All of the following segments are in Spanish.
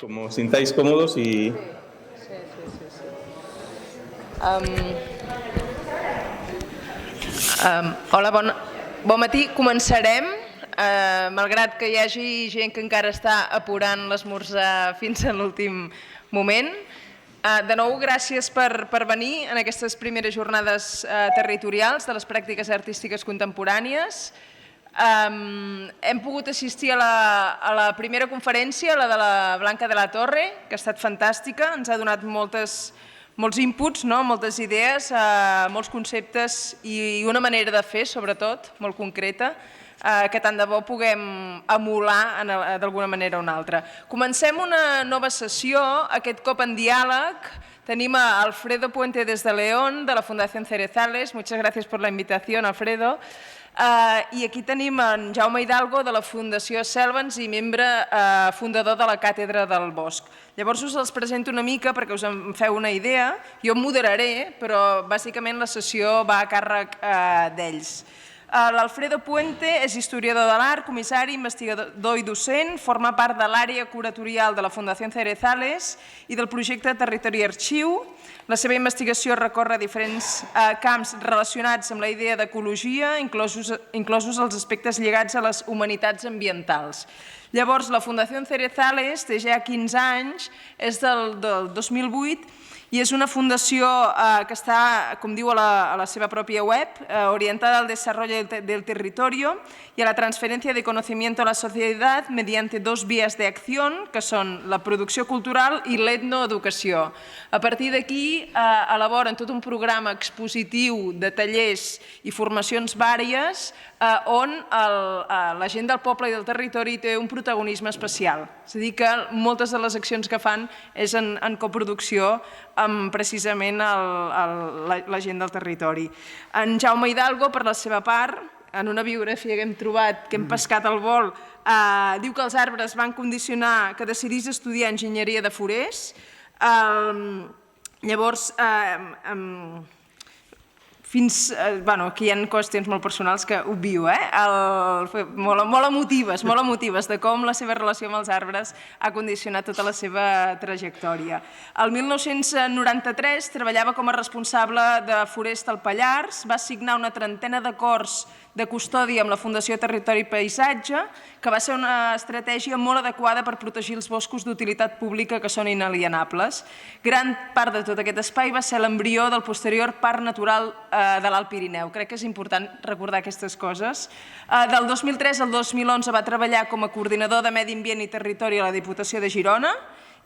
como os sintáis cómodos y... Hola, bon matí. Començarem, malgrat que hi hagi gent que encara està apurant l'esmorzar fins a l'últim moment. De nou, gràcies per venir en aquestes primeres jornades territorials de les pràctiques artístiques contemporànies. Hem pogut assistir a la primera conferència, la de la Blanca de la Torre, que ha estat fantàstica, ens ha donat molts inputs, moltes idees, molts conceptes i una manera de fer, sobretot, molt concreta, que tant de bo puguem emular d'alguna manera o una altra. Comencem una nova sessió, aquest cop en diàleg. Tenim a Alfredo Puente des de León, de la Fundación Cerezales. Muchas gracias por la invitación, Alfredo. I aquí tenim en Jaume Hidalgo, de la Fundació Selvans i membre fundador de la Càtedra del Bosc. Llavors us els presento una mica perquè us en feu una idea. Jo em moderaré, però bàsicament la sessió va a càrrec d'ells. L'Alfredo Puente és historiador de l'art, comissari, investigador i docent, forma part de l'àrea curatorial de la Fundació Cerezales i del projecte Territori Arxiu. La seva investigació recorre diferents camps relacionats amb la idea d'ecologia, inclosos els aspectes lligats a les humanitats ambientals. Llavors, la Fundació Cerezales té ja 15 anys, és del 2008, i és una fundació que està, com diu a la seva pròpia web, orientada al desarrollo del territorio y a la transferencia de conocimiento a la sociedad mediante dos vías de acción, que són la producció cultural i l'etnoeducació. A partir d'aquí elaboren tot un programa expositiu de tallers i formacions vàries on la gent del poble i del territori té un protagonisme especial. És a dir, que moltes de les accions que fan és en coproducció amb precisament la gent del territori. En Jaume Hidalgo, per la seva part, en una biografia que hem trobat, que hem pescat al vol, diu que els arbres van condicionar que decidís estudiar enginyeria de forers. Llavors, aquí hi ha qüestions molt personals que obvio, molt emotives de com la seva relació amb els arbres ha condicionat tota la seva trajectòria. El 1993 treballava com a responsable de Forest al Pallars, va signar una trentena d'acords de custòdia amb la Fundació Territori i Paisatge, que va ser una estratègia molt adequada per protegir els boscos d'utilitat pública que són inalienables. Gran part de tot aquest espai va ser l'embrió del posterior Parc Natural de l'Alt Pirineu. Crec que és important recordar aquestes coses. Del 2003 al 2011 va treballar com a coordinador de Medi Ambient i Territori a la Diputació de Girona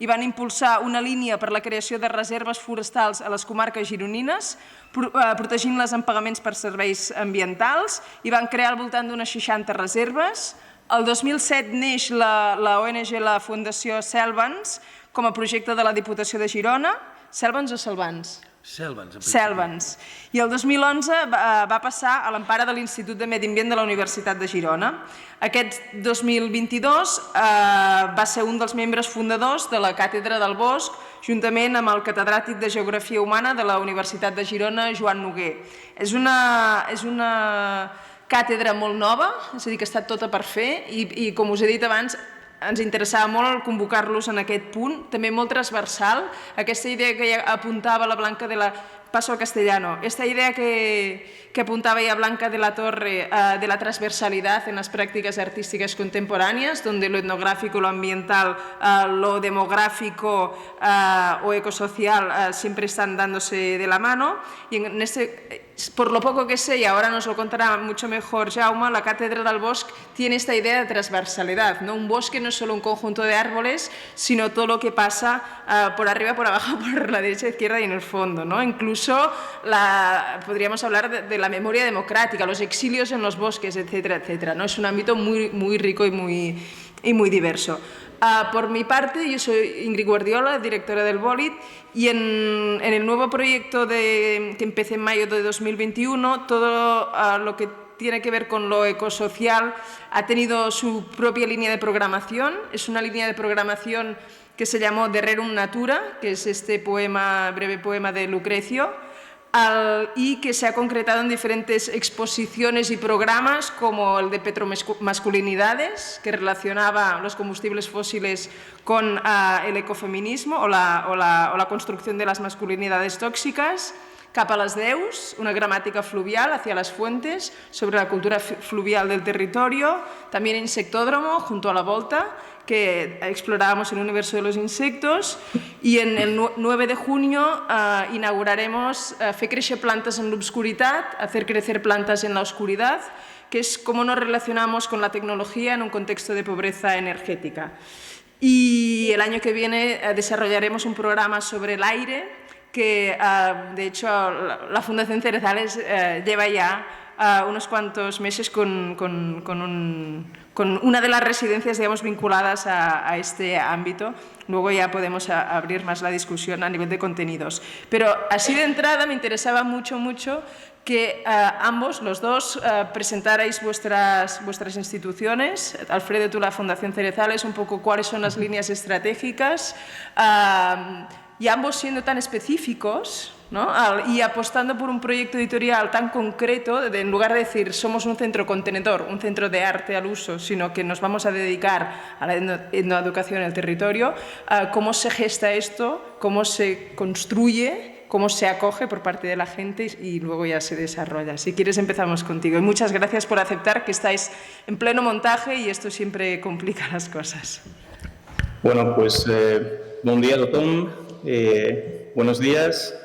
i van impulsar una línia per la creació de reserves forestals a les comarques gironines, protegint-les en pagaments per serveis ambientals, i van crear al voltant d'unes 60 reserves. El 2007 neix la ONG, la Fundació Selvans, com a projecte de la Diputació de Girona. Selvans o Selvans? Selvans. I el 2011 va passar a l'empara de l'Institut de Medi Ambient de la Universitat de Girona. Aquest 2022 va ser un dels membres fundadors de la Càtedra del Bosc, juntament amb el catedràtic de Geografia Humana de la Universitat de Girona, Joan Noguer. És una càtedra molt nova, és a dir, que està tota per fer i, com us he dit abans, ens interessava molt convocar-los en aquest punt, també molt transversal, aquesta idea que ja apuntava la Blanca de la... Paso al castellano. Esta idea que apuntaba ya Blanca de la Torre de la transversalidad en las prácticas artísticas contemporáneas, donde lo etnográfico, lo ambiental, lo demográfico o ecosocial siempre están dándose de la mano. Y por lo poco que sé, y ahora nos lo contará mucho mejor Jaume, la Cátedra del Bosc tiene esta idea de transversalidad, ¿no? Un bosque no es solo un conjunto de árboles, sino todo lo que pasa por arriba, por abajo, por la derecha, izquierda y en el fondo, ¿no? Incluso podríamos hablar de la memoria democrática, los exilios en los bosques, etcétera, etcétera, ¿no? Es un ámbito muy rico y muy diverso. Por mi parte, yo soy Ingrid Guardiola, directora del Bòlit, y en el nuevo proyecto que empecé en mayo de 2021, todo lo que tiene que ver con lo ecosocial ha tenido su propia línea de programación. Es una línea de programación que se llamó De Rerum Natura, que es este breve poema de Lucrecio. y que se ha concretado en diferentes exposiciones y programas, como el de Petromasculinidades, que relacionaba los combustibles fósiles con el ecofeminismo o la construcción de las masculinidades tóxicas, Cap a les Deus, una gramática fluvial hacia las fuentes, sobre la cultura fluvial del territorio, también Insectódromo, junto a la Volta, que explorábamos el universo de los insectos, y en el 9 de junio inauguraremos Fer créixer plantas en l'obscuritat, hacer crecer plantas en la oscuridad, que es cómo nos relacionamos con la tecnología en un contexto de pobreza energética. Y el año que viene desarrollaremos un programa sobre el aire, que de hecho la Fundación Cerezales lleva ya unos cuantos meses con una de las residencias, digamos, vinculadas a este ámbito. Luego ya podemos abrir más la discusión a nivel de contenidos. Pero así de entrada me interesaba mucho que ambos, los dos, presentarais vuestras instituciones. Alfredo, tú la Fundación Cerezales, un poco cuáles son las líneas estratégicas, y ambos siendo tan específicos, ¿no? Y apostando por un proyecto editorial tan concreto, en lugar de decir somos un centro contenedor, un centro de arte al uso, sino que nos vamos a dedicar a la etnoeducación en el territorio, cómo se gesta esto, cómo se construye, cómo se acoge por parte de la gente y luego ya se desarrolla. Si quieres empezamos contigo. Y muchas gracias por aceptar que estáis en pleno montaje y esto siempre complica las cosas. Bueno, pues buen día a tothom, buenos días.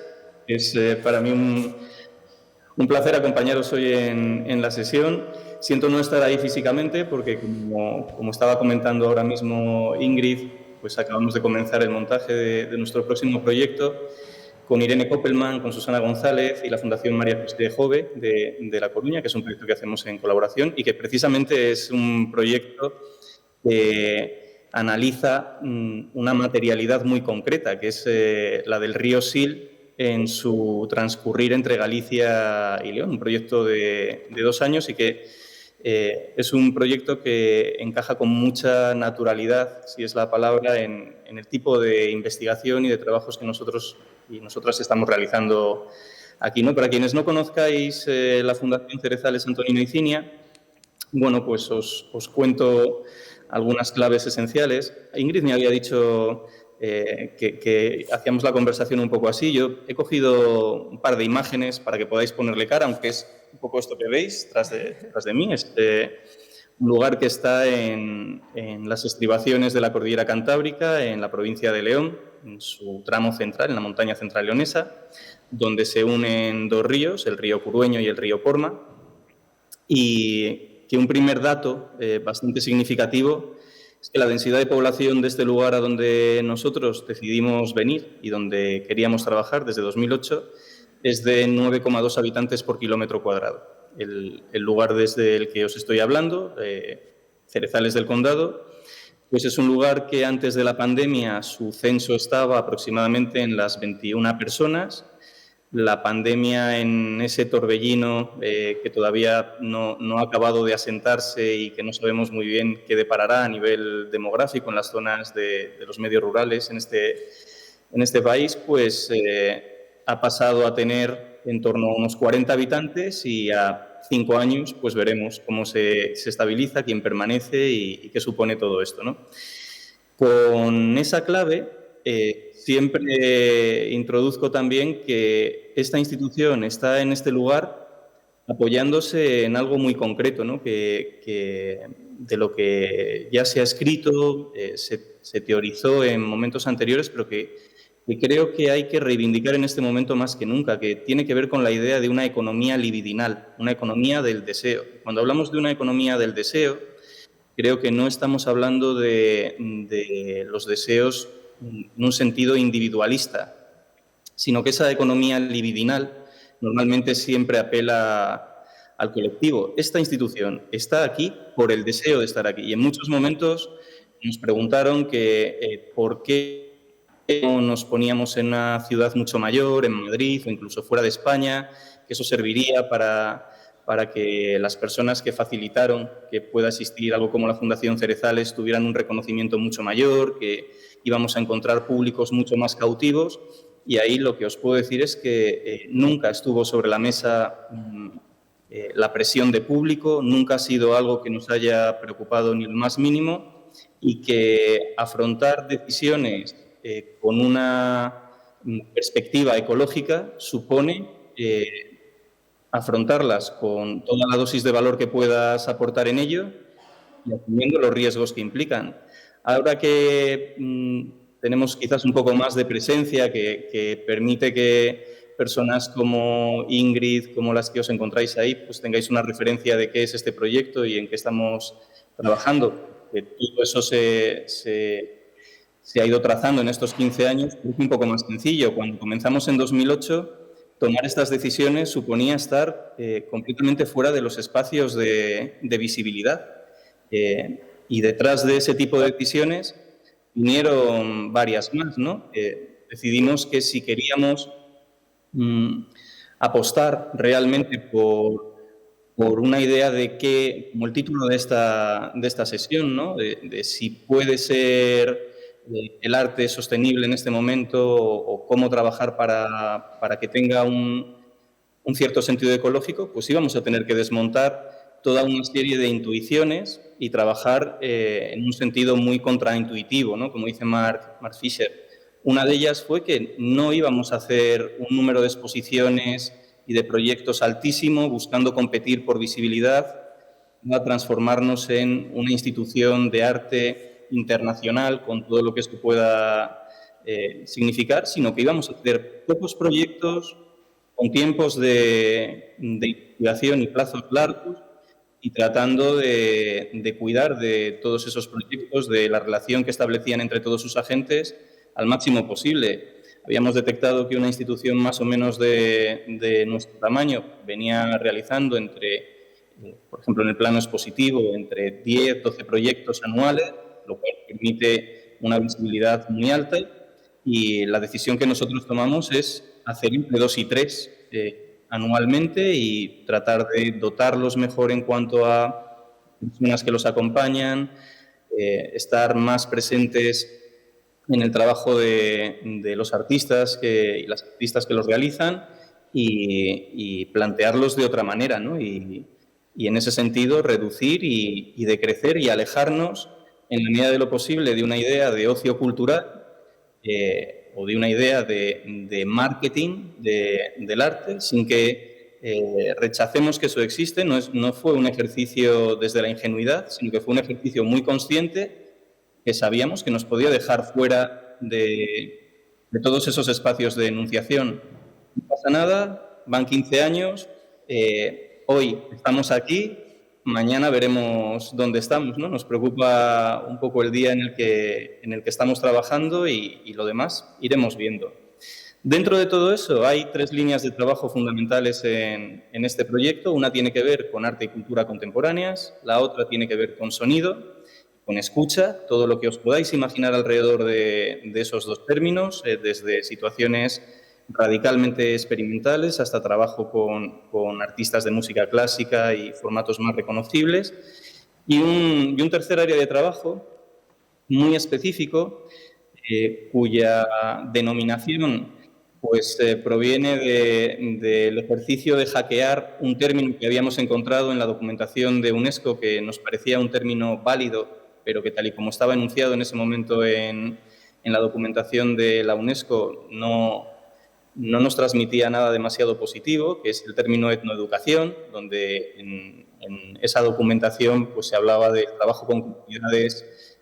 Es para mí un placer acompañaros hoy en la sesión. Siento no estar ahí físicamente porque, como estaba comentando ahora mismo Ingrid, pues acabamos de comenzar el montaje de nuestro próximo proyecto con Irene Koppelman, con Susana González y la Fundación María José Jove de La Coruña, que es un proyecto que hacemos en colaboración y que precisamente es un proyecto que analiza una materialidad muy concreta, que es la del río Sil en su transcurrir entre Galicia y León, un proyecto de 2 años y que es un proyecto que encaja con mucha naturalidad, si es la palabra, en el tipo de investigación y de trabajos que nosotros y nosotras estamos realizando aquí, ¿no? Para quienes no conozcáis la Fundación Cerezales Antonino Icinia, bueno, pues os cuento algunas claves esenciales. Ingrid me había dicho que hacíamos la conversación un poco así. Yo he cogido un par de imágenes para que podáis ponerle cara, aunque es un poco esto que veis tras de mí. Es un lugar que está en las estribaciones de la Cordillera Cantábrica, en la provincia de León, en su tramo central, en la montaña central leonesa, donde se unen 2 ríos, el río Curueño y el río Porma, y que un primer dato bastante significativo es que la densidad de población de este lugar a donde nosotros decidimos venir y donde queríamos trabajar desde 2008 es de 9,2 habitantes por kilómetro cuadrado. El lugar desde el que os estoy hablando, Cerezales del Condado, pues es un lugar que antes de la pandemia su censo estaba aproximadamente en las 21 personas. La pandemia, en ese torbellino que todavía no ha acabado de asentarse y que no sabemos muy bien qué deparará a nivel demográfico en las zonas de los medios rurales en este país, pues ha pasado a tener en torno a unos 40 habitantes y a 5 años pues veremos cómo se estabiliza, quién permanece y qué supone todo esto, ¿no? Con esa clave siempre introduzco también que esta institución está en este lugar apoyándose en algo muy concreto, ¿no? que de lo que ya se ha escrito, se teorizó en momentos anteriores, pero que creo que hay que reivindicar en este momento más que nunca, que tiene que ver con la idea de una economía libidinal, una economía del deseo. Cuando hablamos de una economía del deseo, creo que no estamos hablando de los deseos en un sentido individualista, sino que esa economía libidinal normalmente siempre apela al colectivo. Esta institución está aquí por el deseo de estar aquí y en muchos momentos nos preguntaron que por qué no nos poníamos en una ciudad mucho mayor, en Madrid o incluso fuera de España, que eso serviría para que las personas que facilitaron que pueda existir algo como la Fundación Cerezales tuvieran un reconocimiento mucho mayor, que íbamos a encontrar públicos mucho más cautivos. y ahí lo que os puedo decir es que nunca estuvo sobre la mesa la presión de público, nunca ha sido algo que nos haya preocupado ni lo más mínimo, y que afrontar decisiones con una perspectiva ecológica supone afrontarlas con toda la dosis de valor que puedas aportar en ello y asumiendo los riesgos que implican. Ahora que tenemos quizás un poco más de presencia, que permite que personas como Ingrid, como las que os encontráis ahí, pues tengáis una referencia de qué es este proyecto y en qué estamos trabajando. Que todo eso se ha ido trazando en estos 15 años, es un poco más sencillo. Cuando comenzamos en 2008, tomar estas decisiones suponía estar completamente fuera de los espacios de visibilidad. Y detrás de ese tipo de decisiones vinieron varias más, ¿no? Decidimos que si queríamos apostar realmente por una idea de que, como el título de esta sesión, ¿no? de si puede ser el arte sostenible en este momento o cómo trabajar para que tenga un cierto sentido ecológico, pues íbamos a tener que desmontar toda una serie de intuiciones y trabajar en un sentido muy contraintuitivo, ¿no? Como dice Mark Fisher. Una de ellas fue que no íbamos a hacer un número de exposiciones y de proyectos altísimo buscando competir por visibilidad, a transformarnos en una institución de arte internacional con todo lo que esto pueda significar, sino que íbamos a hacer pocos proyectos con tiempos de investigación y plazos largos y tratando de cuidar de todos esos proyectos, de la relación que establecían entre todos sus agentes al máximo posible. Habíamos detectado que una institución más o menos de nuestro tamaño venía realizando por ejemplo, en el plano expositivo, entre 10, 12 proyectos anuales, lo cual permite una visibilidad muy alta, y la decisión que nosotros tomamos es hacer entre 2 y 3 anualmente y tratar de dotarlos mejor en cuanto a personas que los acompañan, estar más presentes en el trabajo de los artistas y las artistas que los realizan y plantearlos de otra manera, ¿no? Y en ese sentido reducir y decrecer y alejarnos en la medida de lo posible de una idea de ocio cultural o de una idea de marketing del arte, sin que rechacemos que eso existe. No fue un ejercicio desde la ingenuidad, sino que fue un ejercicio muy consciente que sabíamos que nos podía dejar fuera de todos esos espacios de enunciación. No pasa nada, van 15 años, hoy estamos aquí, mañana veremos dónde estamos, ¿no? Nos preocupa un poco el día en el que estamos trabajando y lo demás iremos viendo. Dentro de todo eso hay 3 líneas de trabajo fundamentales en este proyecto. Una tiene que ver con arte y cultura contemporáneas, la otra tiene que ver con sonido, con escucha, todo lo que os podáis imaginar alrededor de esos 2 términos, desde situaciones radicalmente experimentales hasta trabajo con artistas de música clásica y formatos más reconocibles. Y un tercer área de trabajo muy específico, cuya denominación pues proviene del ejercicio de hackear un término que habíamos encontrado en la documentación de UNESCO, que nos parecía un término válido, pero que tal y como estaba enunciado en ese momento en la documentación de la UNESCO no nos transmitía nada demasiado positivo, que es el término etnoeducación, donde en esa documentación pues, se hablaba del trabajo con comunidades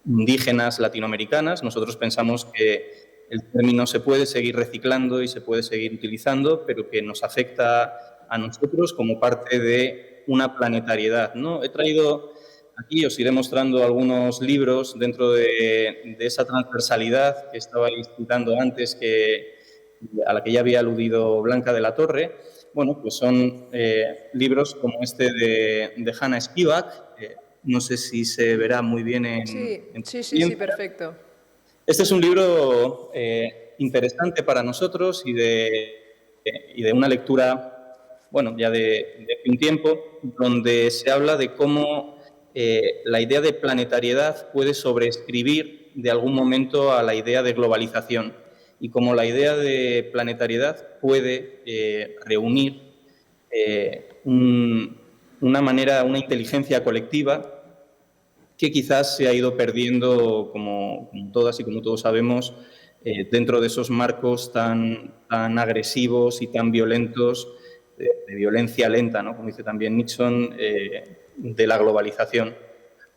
indígenas latinoamericanas. Nosotros pensamos que el término se puede seguir reciclando y se puede seguir utilizando, pero que nos afecta a nosotros como parte de una planetariedad, ¿no? He traído aquí, os iré mostrando algunos libros dentro de esa transversalidad que estabais citando antes, a la que ya había aludido Blanca de la Torre. Bueno, pues son libros como este de Hannah Spivak. No sé si se verá muy bien en Sí, perfecto. Este es un libro interesante para nosotros y de una lectura, bueno, ya de un tiempo, donde se habla de cómo la idea de planetariedad puede sobreescribir de algún momento a la idea de globalización. y cómo la idea de planetariedad puede reunir una inteligencia colectiva que quizás se ha ido perdiendo, como todas y como todos sabemos, dentro de esos marcos tan agresivos y tan violentos, de violencia lenta, ¿no? Como dice también Nixon, de la globalización.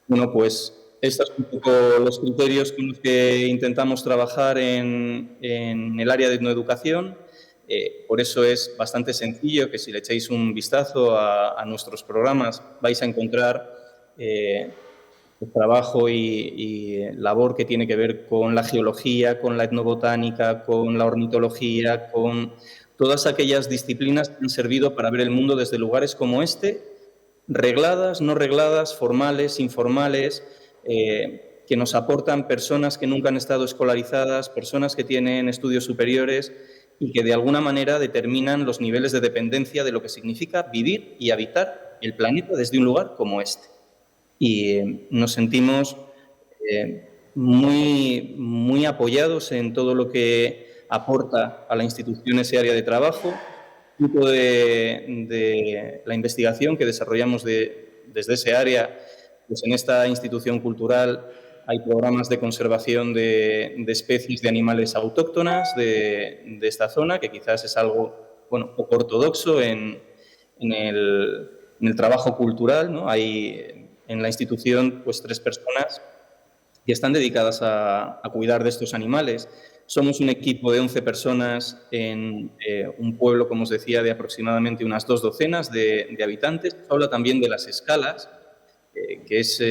Bueno, pues estos son un poco los criterios con los que intentamos trabajar en el área de etnoeducación. Por eso es bastante sencillo que si le echáis un vistazo a nuestros programas vais a encontrar el trabajo y labor que tiene que ver con la geología, con la etnobotánica, con la ornitología, con todas aquellas disciplinas que han servido para ver el mundo desde lugares como este, regladas, no regladas, formales, informales, que nos aportan personas que nunca han estado escolarizadas, personas que tienen estudios superiores y que de alguna manera determinan los niveles de dependencia de lo que significa vivir y habitar el planeta desde un lugar como este. Y nos sentimos muy apoyados en todo lo que aporta a la institución ese área de trabajo, fruto de la investigación que desarrollamos desde ese área. Pues en esta institución cultural hay programas de conservación de especies de animales autóctonas de esta zona, que quizás es algo poco ortodoxo en el trabajo cultural, ¿no? Hay en la institución pues 3 personas que están dedicadas a cuidar de estos animales. Somos un equipo de 11 personas en un pueblo, como os decía, de aproximadamente unas 2 docenas de habitantes. Se habla también de las escalas, que es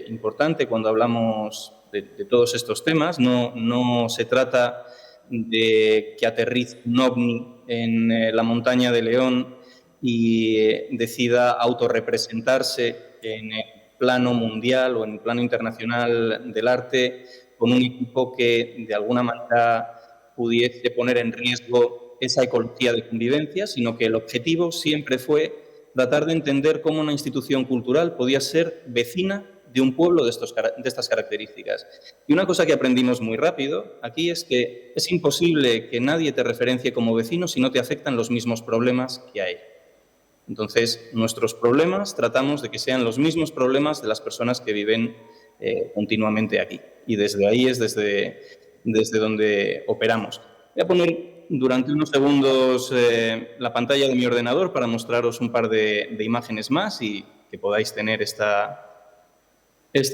importante cuando hablamos de todos estos temas. No se trata de que aterrice un ovni en la montaña de León y decida autorrepresentarse en el plano mundial o en el plano internacional del arte con un equipo que de alguna manera pudiese poner en riesgo esa ecología de convivencia, sino que el objetivo siempre fue tratar de entender cómo una institución cultural podía ser vecina de un pueblo de estas características. Y una cosa que aprendimos muy rápido aquí es que es imposible que nadie te referencie como vecino si no te afectan los mismos problemas que a él. Entonces, nuestros problemas tratamos de que sean los mismos problemas de las personas que viven continuamente aquí. Y desde ahí es desde donde operamos. Voy a poner durante unos segundos la pantalla de mi ordenador para mostraros un par de imágenes más y que podáis tener esta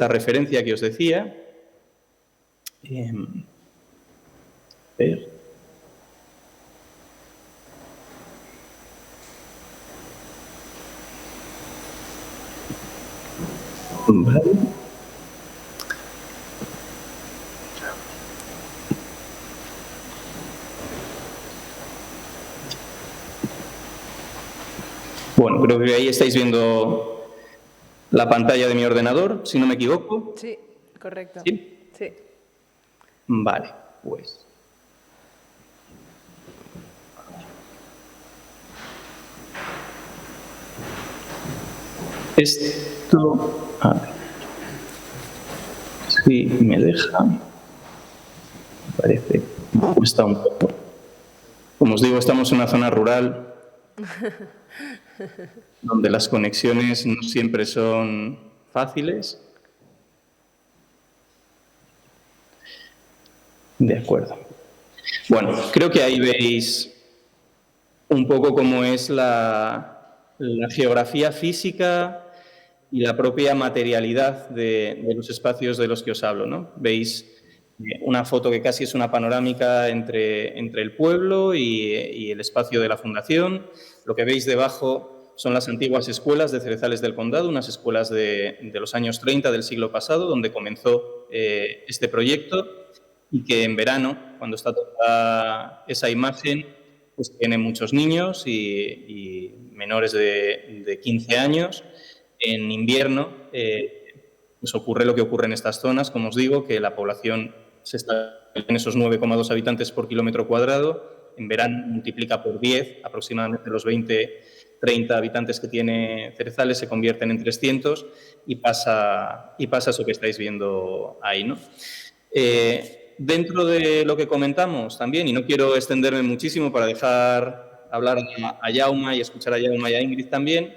referencia que os decía. A ver. Vale. Bueno, creo que ahí estáis viendo la pantalla de mi ordenador, si no me equivoco. Sí, correcto. ¿Sí? Sí. Vale, pues. Esto, a ver, si me deja, me parece que me cuesta un poco. Como os digo, estamos en una zona rural donde las conexiones no siempre son fáciles. De acuerdo. Bueno, creo que ahí veis un poco cómo es la geografía física y la propia materialidad de los espacios de los que os hablo, ¿no? Veis una foto que casi es una panorámica entre el pueblo y el espacio de la fundación. Lo que veis debajo son las antiguas escuelas de Cerezales del Condado, unas escuelas de los años 30 del siglo pasado, donde comenzó este proyecto y que en verano, cuando está toda esa imagen, pues tiene muchos niños y menores de 15 años. En invierno pues ocurre lo que ocurre en estas zonas, como os digo, que la población se está en esos 9,2 habitantes por kilómetro cuadrado. En verano multiplica por 10, aproximadamente los 20-30 habitantes que tiene Cerezales se convierten en 300 y pasa eso que estáis viendo ahí, ¿no? Dentro de lo que comentamos también, y no quiero extenderme muchísimo para dejar hablar a Jaume y escuchar a Jaume y a Ingrid también,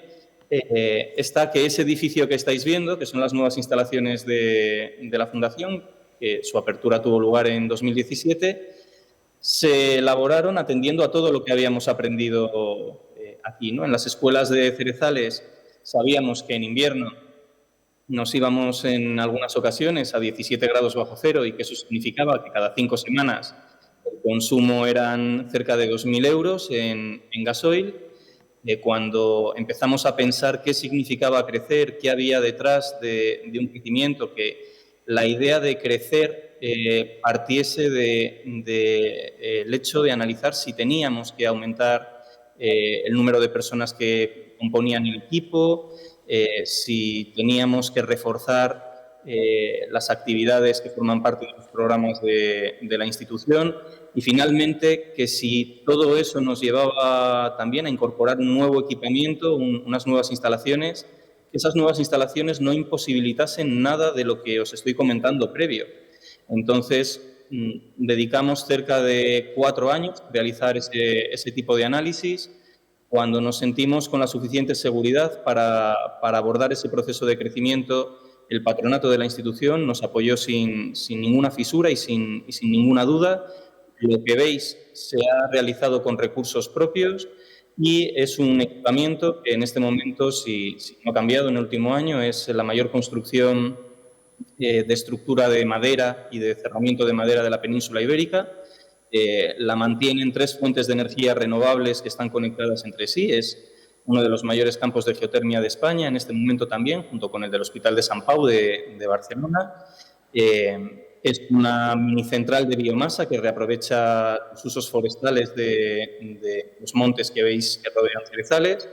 está que ese edificio que estáis viendo, que son las nuevas instalaciones de la Fundación, que su apertura tuvo lugar en 2017, se elaboraron atendiendo a todo lo que habíamos aprendido aquí, ¿no? En las escuelas de Cerezales sabíamos que en invierno nos íbamos en algunas ocasiones a 17 grados bajo cero y que eso significaba que cada 5 semanas el consumo eran cerca de 2.000 euros en gasoil. Cuando empezamos a pensar qué significaba crecer, qué había detrás de un crecimiento, que la idea de crecer partiese del hecho de analizar si teníamos que aumentar el número de personas que componían el equipo, si teníamos que reforzar las actividades que forman parte de los programas de la institución y finalmente que si todo eso nos llevaba también a incorporar un nuevo equipamiento, unas nuevas instalaciones, que esas nuevas instalaciones no imposibilitasen nada de lo que os estoy comentando previo. Entonces, dedicamos cerca de 4 años a realizar ese tipo de análisis. Cuando nos sentimos con la suficiente seguridad para abordar ese proceso de crecimiento, el patronato de la institución nos apoyó sin ninguna fisura y sin ninguna duda. Lo que veis se ha realizado con recursos propios y es un equipamiento que en este momento, si no ha cambiado en el último año, es la mayor construcción de estructura de madera y de cerramiento de madera de la península ibérica. La mantienen 3 fuentes de energía renovables que están conectadas entre sí. Es uno de los mayores campos de geotermia de España en este momento también, junto con el del Hospital de Sant Pau de Barcelona. Es una minicentral de biomasa que reaprovecha los usos forestales de los montes que veis que rodean Cerezales.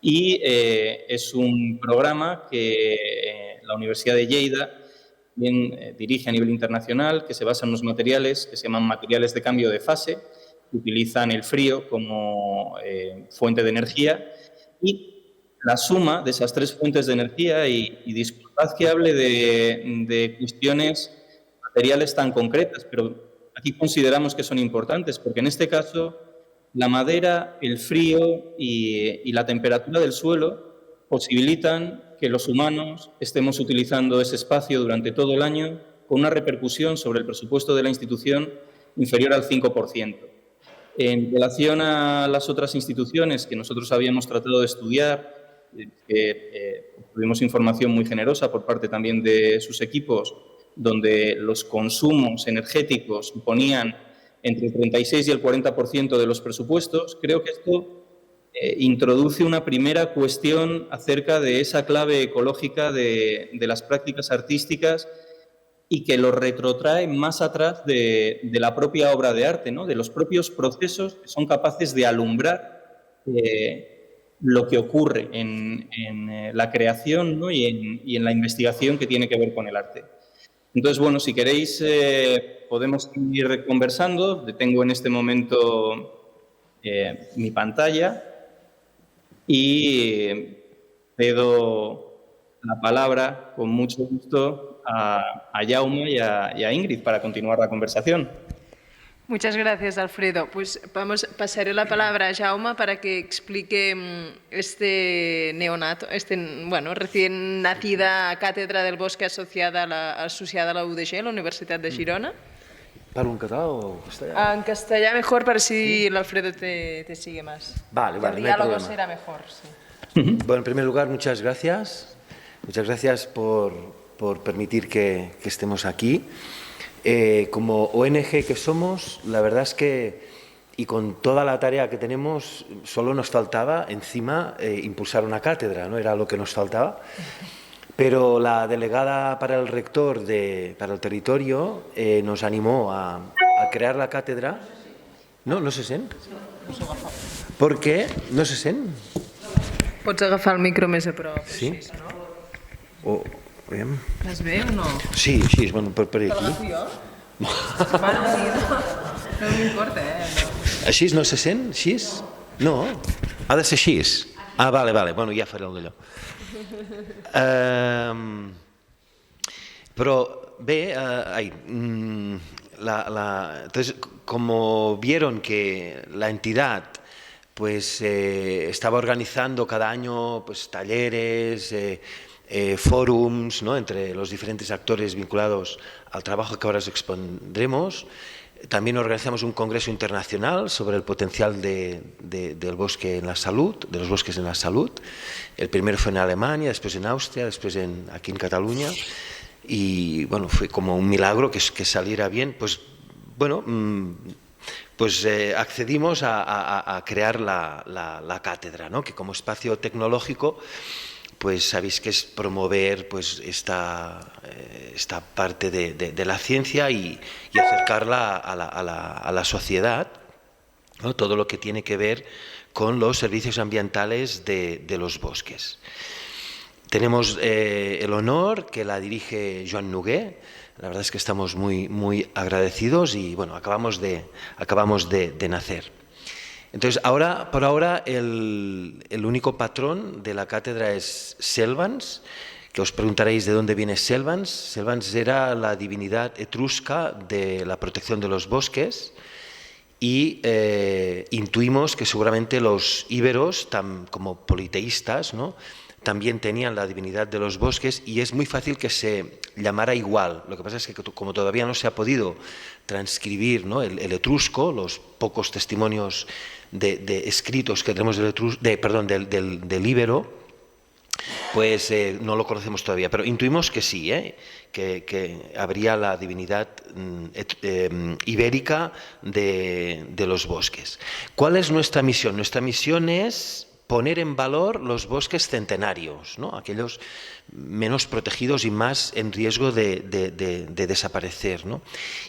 Y es un programa que la Universidad de Lleida también dirige a nivel internacional, que se basa en unos materiales que se llaman materiales de cambio de fase, que utilizan el frío como fuente de energía, y la suma de esas 3 fuentes de energía, y disculpad que hable de cuestiones materiales tan concretas, pero aquí consideramos que son importantes, porque en este caso la madera, el frío y la temperatura del suelo posibilitan que los humanos estemos utilizando ese espacio durante todo el año con una repercusión sobre el presupuesto de la institución inferior al 5%. En relación a las otras instituciones que nosotros habíamos tratado de estudiar, tuvimos información muy generosa por parte también de sus equipos, donde los consumos energéticos suponían entre el 36 y el 40% de los presupuestos, creo que esto introduce una primera cuestión acerca de esa clave ecológica de las prácticas artísticas y que lo retrotrae más atrás de la propia obra de arte, ¿no? De los propios procesos que son capaces de alumbrar lo que ocurre en la creación, ¿no? y en la investigación que tiene que ver con el arte. Entonces, bueno, si queréis podemos ir conversando. Tengo en este momento mi pantalla y cedo la palabra con mucho gusto a Jaume y a Ingrid para continuar la conversación. Muchas gracias, Alfredo. Pues pasaré la palabra a Jaume para que explique este neonato, recién nacida cátedra del bosque asociada a la UDG, la Universidad de Girona. ¿Parlo en catalán o castellano? En castellano mejor, para si el Alfredo te sigue más. Vale, el no hay diálogo problema. será mejor, sí. Bueno, en primer lugar, muchas gracias. Muchas gracias por permitir que estemos aquí. Como ONG que somos, la verdad es que, y con toda la tarea que tenemos, solo nos faltaba encima impulsar una cátedra, ¿no? Era lo que nos faltaba. Pero la delegada para el rector para el territorio nos animó a crear la cátedra. No se sent? ¿Por qué? No se sent? Pots agafar el micro més a prop. Sí? Així, no? Aviam. Estàs bé o no? Sí, bueno, per aquí. L'agafo jo? Bueno, sí, no m'importa, No. Així no se sent? Així? No, ha de ser així. Ah, vale, bueno, ja faré el d'allò. Però bé, entonces, como vieron que la entidad pues estaba organizando cada año pues talleres, forums, ¿no?, entre los diferentes actores vinculados al trabajo que ahora os expondremos. También organizamos un congreso internacional sobre el potencial del bosque en la salud, de los bosques en la salud. El primero fue en Alemania, después en Austria, después aquí en Cataluña. Y bueno, fue como un milagro que saliera bien. Pues bueno, accedimos a crear la cátedra, ¿no?, que como espacio tecnológico, pues sabéis que es promover pues esta parte de la ciencia y acercarla a la sociedad, ¿no?, todo lo que tiene que ver con los servicios ambientales de los bosques. Tenemos el honor que la dirige Joan Noguer. La verdad es que estamos muy agradecidos y bueno, acabamos de nacer. Entonces, por ahora, el único patrón de la cátedra es Selvans, que os preguntaréis de dónde viene Selvans. Selvans era la divinidad etrusca de la protección de los bosques y intuimos que seguramente los íberos, como politeístas, ¿no?, también tenían la divinidad de los bosques y es muy fácil que se llamara igual. Lo que pasa es que como todavía no se ha podido transcribir, ¿no?, el etrusco, los pocos testimonios de escritos que tenemos del íbero, pues no lo conocemos todavía, pero intuimos que sí, que habría la divinidad ibérica de los bosques. ¿Cuál es nuestra misión? Nuestra misión es poner en valor los bosques centenarios, ¿no?, aquellos menos protegidos y más en riesgo de desaparecer, ¿no?,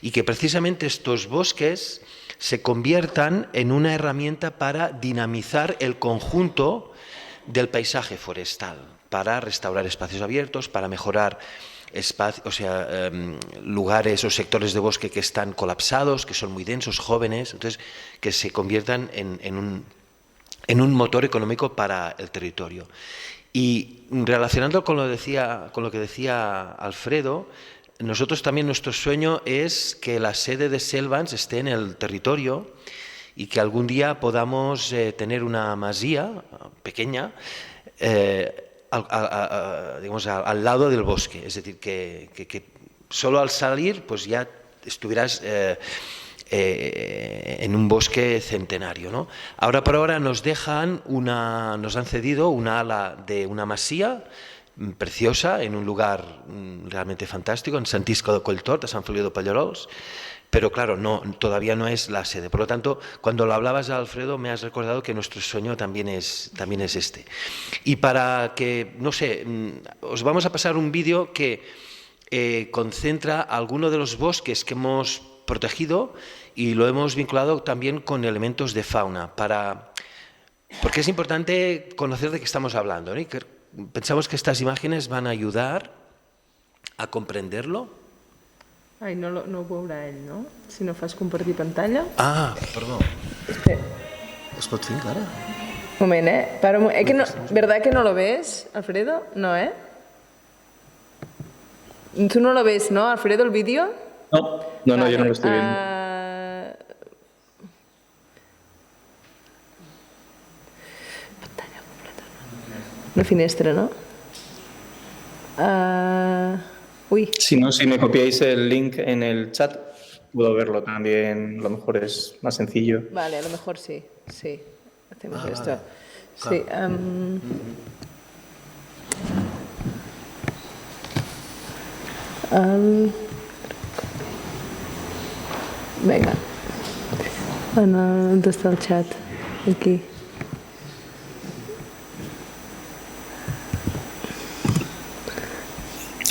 y que precisamente estos bosques se conviertan en una herramienta para dinamizar el conjunto del paisaje forestal, para restaurar espacios abiertos, para mejorar lugares o sectores de bosque que están colapsados, que son muy densos, jóvenes, entonces que se conviertan en un motor económico para el territorio. Y relacionando con lo que decía Alfredo, nosotros también nuestro sueño es que la sede de Selvans esté en el territorio y que algún día podamos tener una masía pequeña al lado del bosque, es decir, que solo al salir pues ya estuvieras en un bosque centenario, ¿no? Ahora por ahora nos han cedido una ala de una masía preciosa en un lugar realmente fantástico, en Sant Iscle de Colltort, a Sant Feliu de Pallerols, pero claro, todavía no es la sede. Por lo tanto, cuando lo hablabas, Alfredo, me has recordado que nuestro sueño también es este. Y para que, no sé, os vamos a pasar un vídeo que concentra algunos de los bosques que hemos protegido y lo hemos vinculado también con elementos de fauna, porque es importante conocer de qué estamos hablando, ¿no? Pensamos que estas imágenes van a ayudar a comprenderlo. Ai, no ho veurà ell, no? Si no fas compartir pantalla. Ah, perdó. Espera. ¿Es pot fer encara? Un moment, Para un moment. ¿Verdad que no lo ves, Alfredo? No, ¿Tú no lo ves, no, Alfredo, el vídeo? No, yo no lo estoy viendo. Pantalla completa. Una finestra, ¿no? Uy. Si no, si me copiáis el link en el chat, puedo verlo también. A lo mejor es más sencillo. Vale, a lo mejor sí. Hacemos esto. Sí. Venga. ¿Dónde está el chat? Aquí.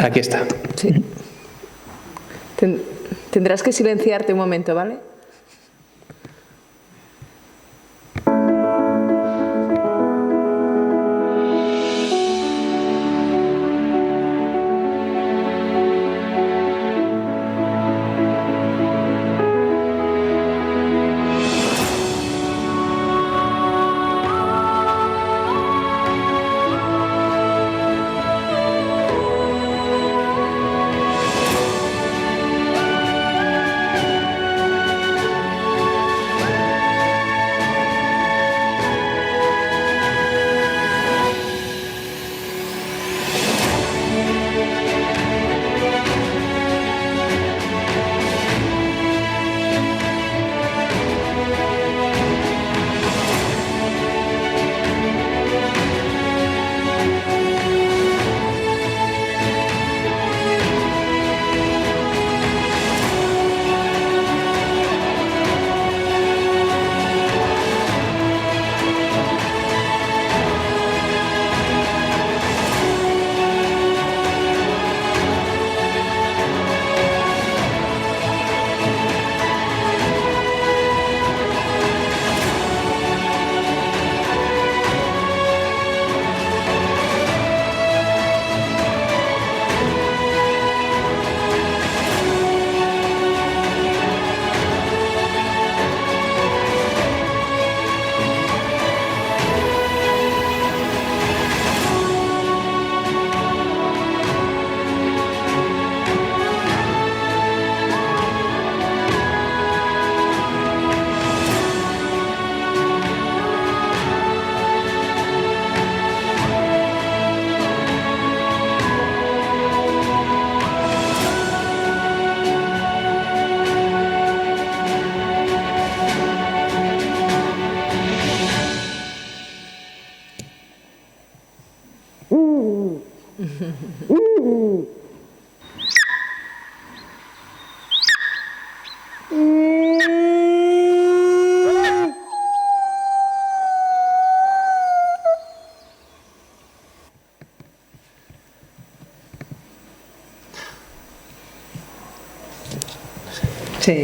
Aquí está. Sí. Tendrás que silenciarte un momento, ¿vale?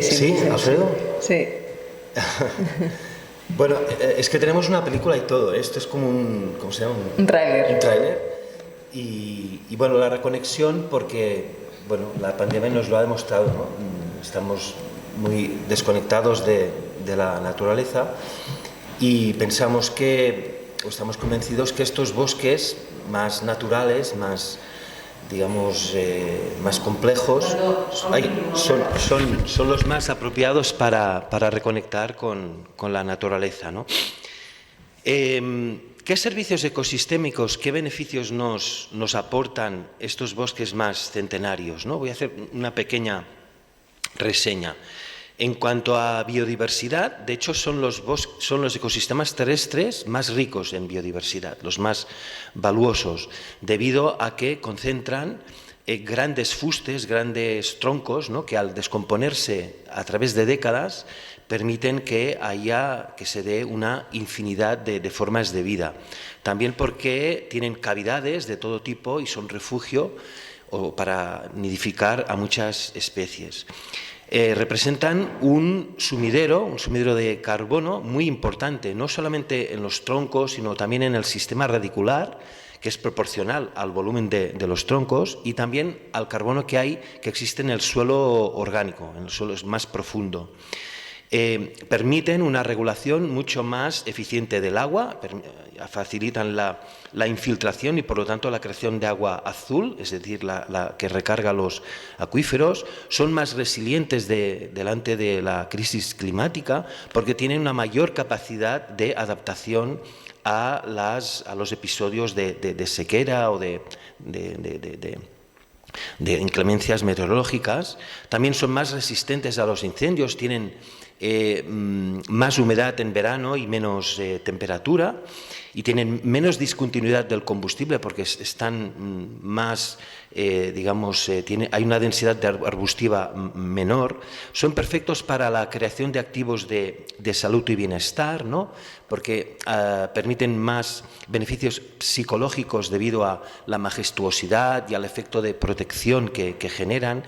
Sí, Alfredo. Sí. Bueno, es que tenemos una película y todo. Esto es como un, ¿cómo se llama? Un tráiler. Un tráiler. Y bueno, la reconexión porque, bueno, la pandemia nos lo ha demostrado, ¿no? Estamos muy desconectados de la naturaleza y pensamos que, o estamos convencidos que estos bosques más naturales, más, digamos, más complejos, son los más apropiados para reconectar con la naturaleza, ¿no? ¿Qué servicios ecosistémicos, qué beneficios nos aportan estos bosques más centenarios, ¿no? Voy a hacer una pequeña reseña. En cuanto a biodiversidad, de hecho son los ecosistemas terrestres más ricos en biodiversidad, los más valuosos, debido a que concentran grandes fustes, grandes troncos, ¿no? Que al descomponerse a través de décadas permiten que se dé una infinidad de formas de vida. También porque tienen cavidades de todo tipo y son refugio para nidificar a muchas especies. Representan un sumidero de carbono muy importante, no solamente en los troncos, sino también en el sistema radicular, que es proporcional al volumen de los troncos, y también al carbono que existe en el suelo orgánico, en el suelo más profundo. Permiten una regulación mucho más eficiente del agua, facilitan la infiltración y por lo tanto la creación de agua azul, es decir, la que recarga los acuíferos, son más resilientes delante de la crisis climática porque tienen una mayor capacidad de adaptación a los episodios de sequera o de inclemencias meteorológicas. También son más resistentes a los incendios, tienen más humedad en verano y menos temperatura, y tienen menos discontinuidad del combustible porque están más, hay una densidad arbustiva menor. Son perfectos para la creación de activos de salud y bienestar, ¿no? Porque permiten más beneficios psicológicos debido a la majestuosidad y al efecto de protección que generan,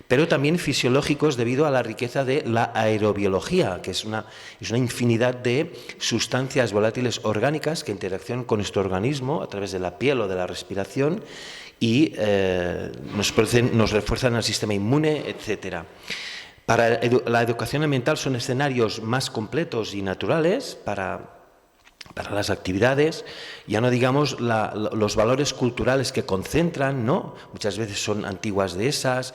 pero también fisiológicos debido a la riqueza de la aerobiología, que es una infinidad de sustancias volátiles orgánicas que interaccionan con nuestro organismo a través de la piel o de la respiración y nos refuerzan el sistema inmune, etc. Para la educación ambiental son escenarios más completos y naturales para las actividades, ya no digamos los valores culturales que concentran, ¿no? Muchas veces son antiguas dehesas,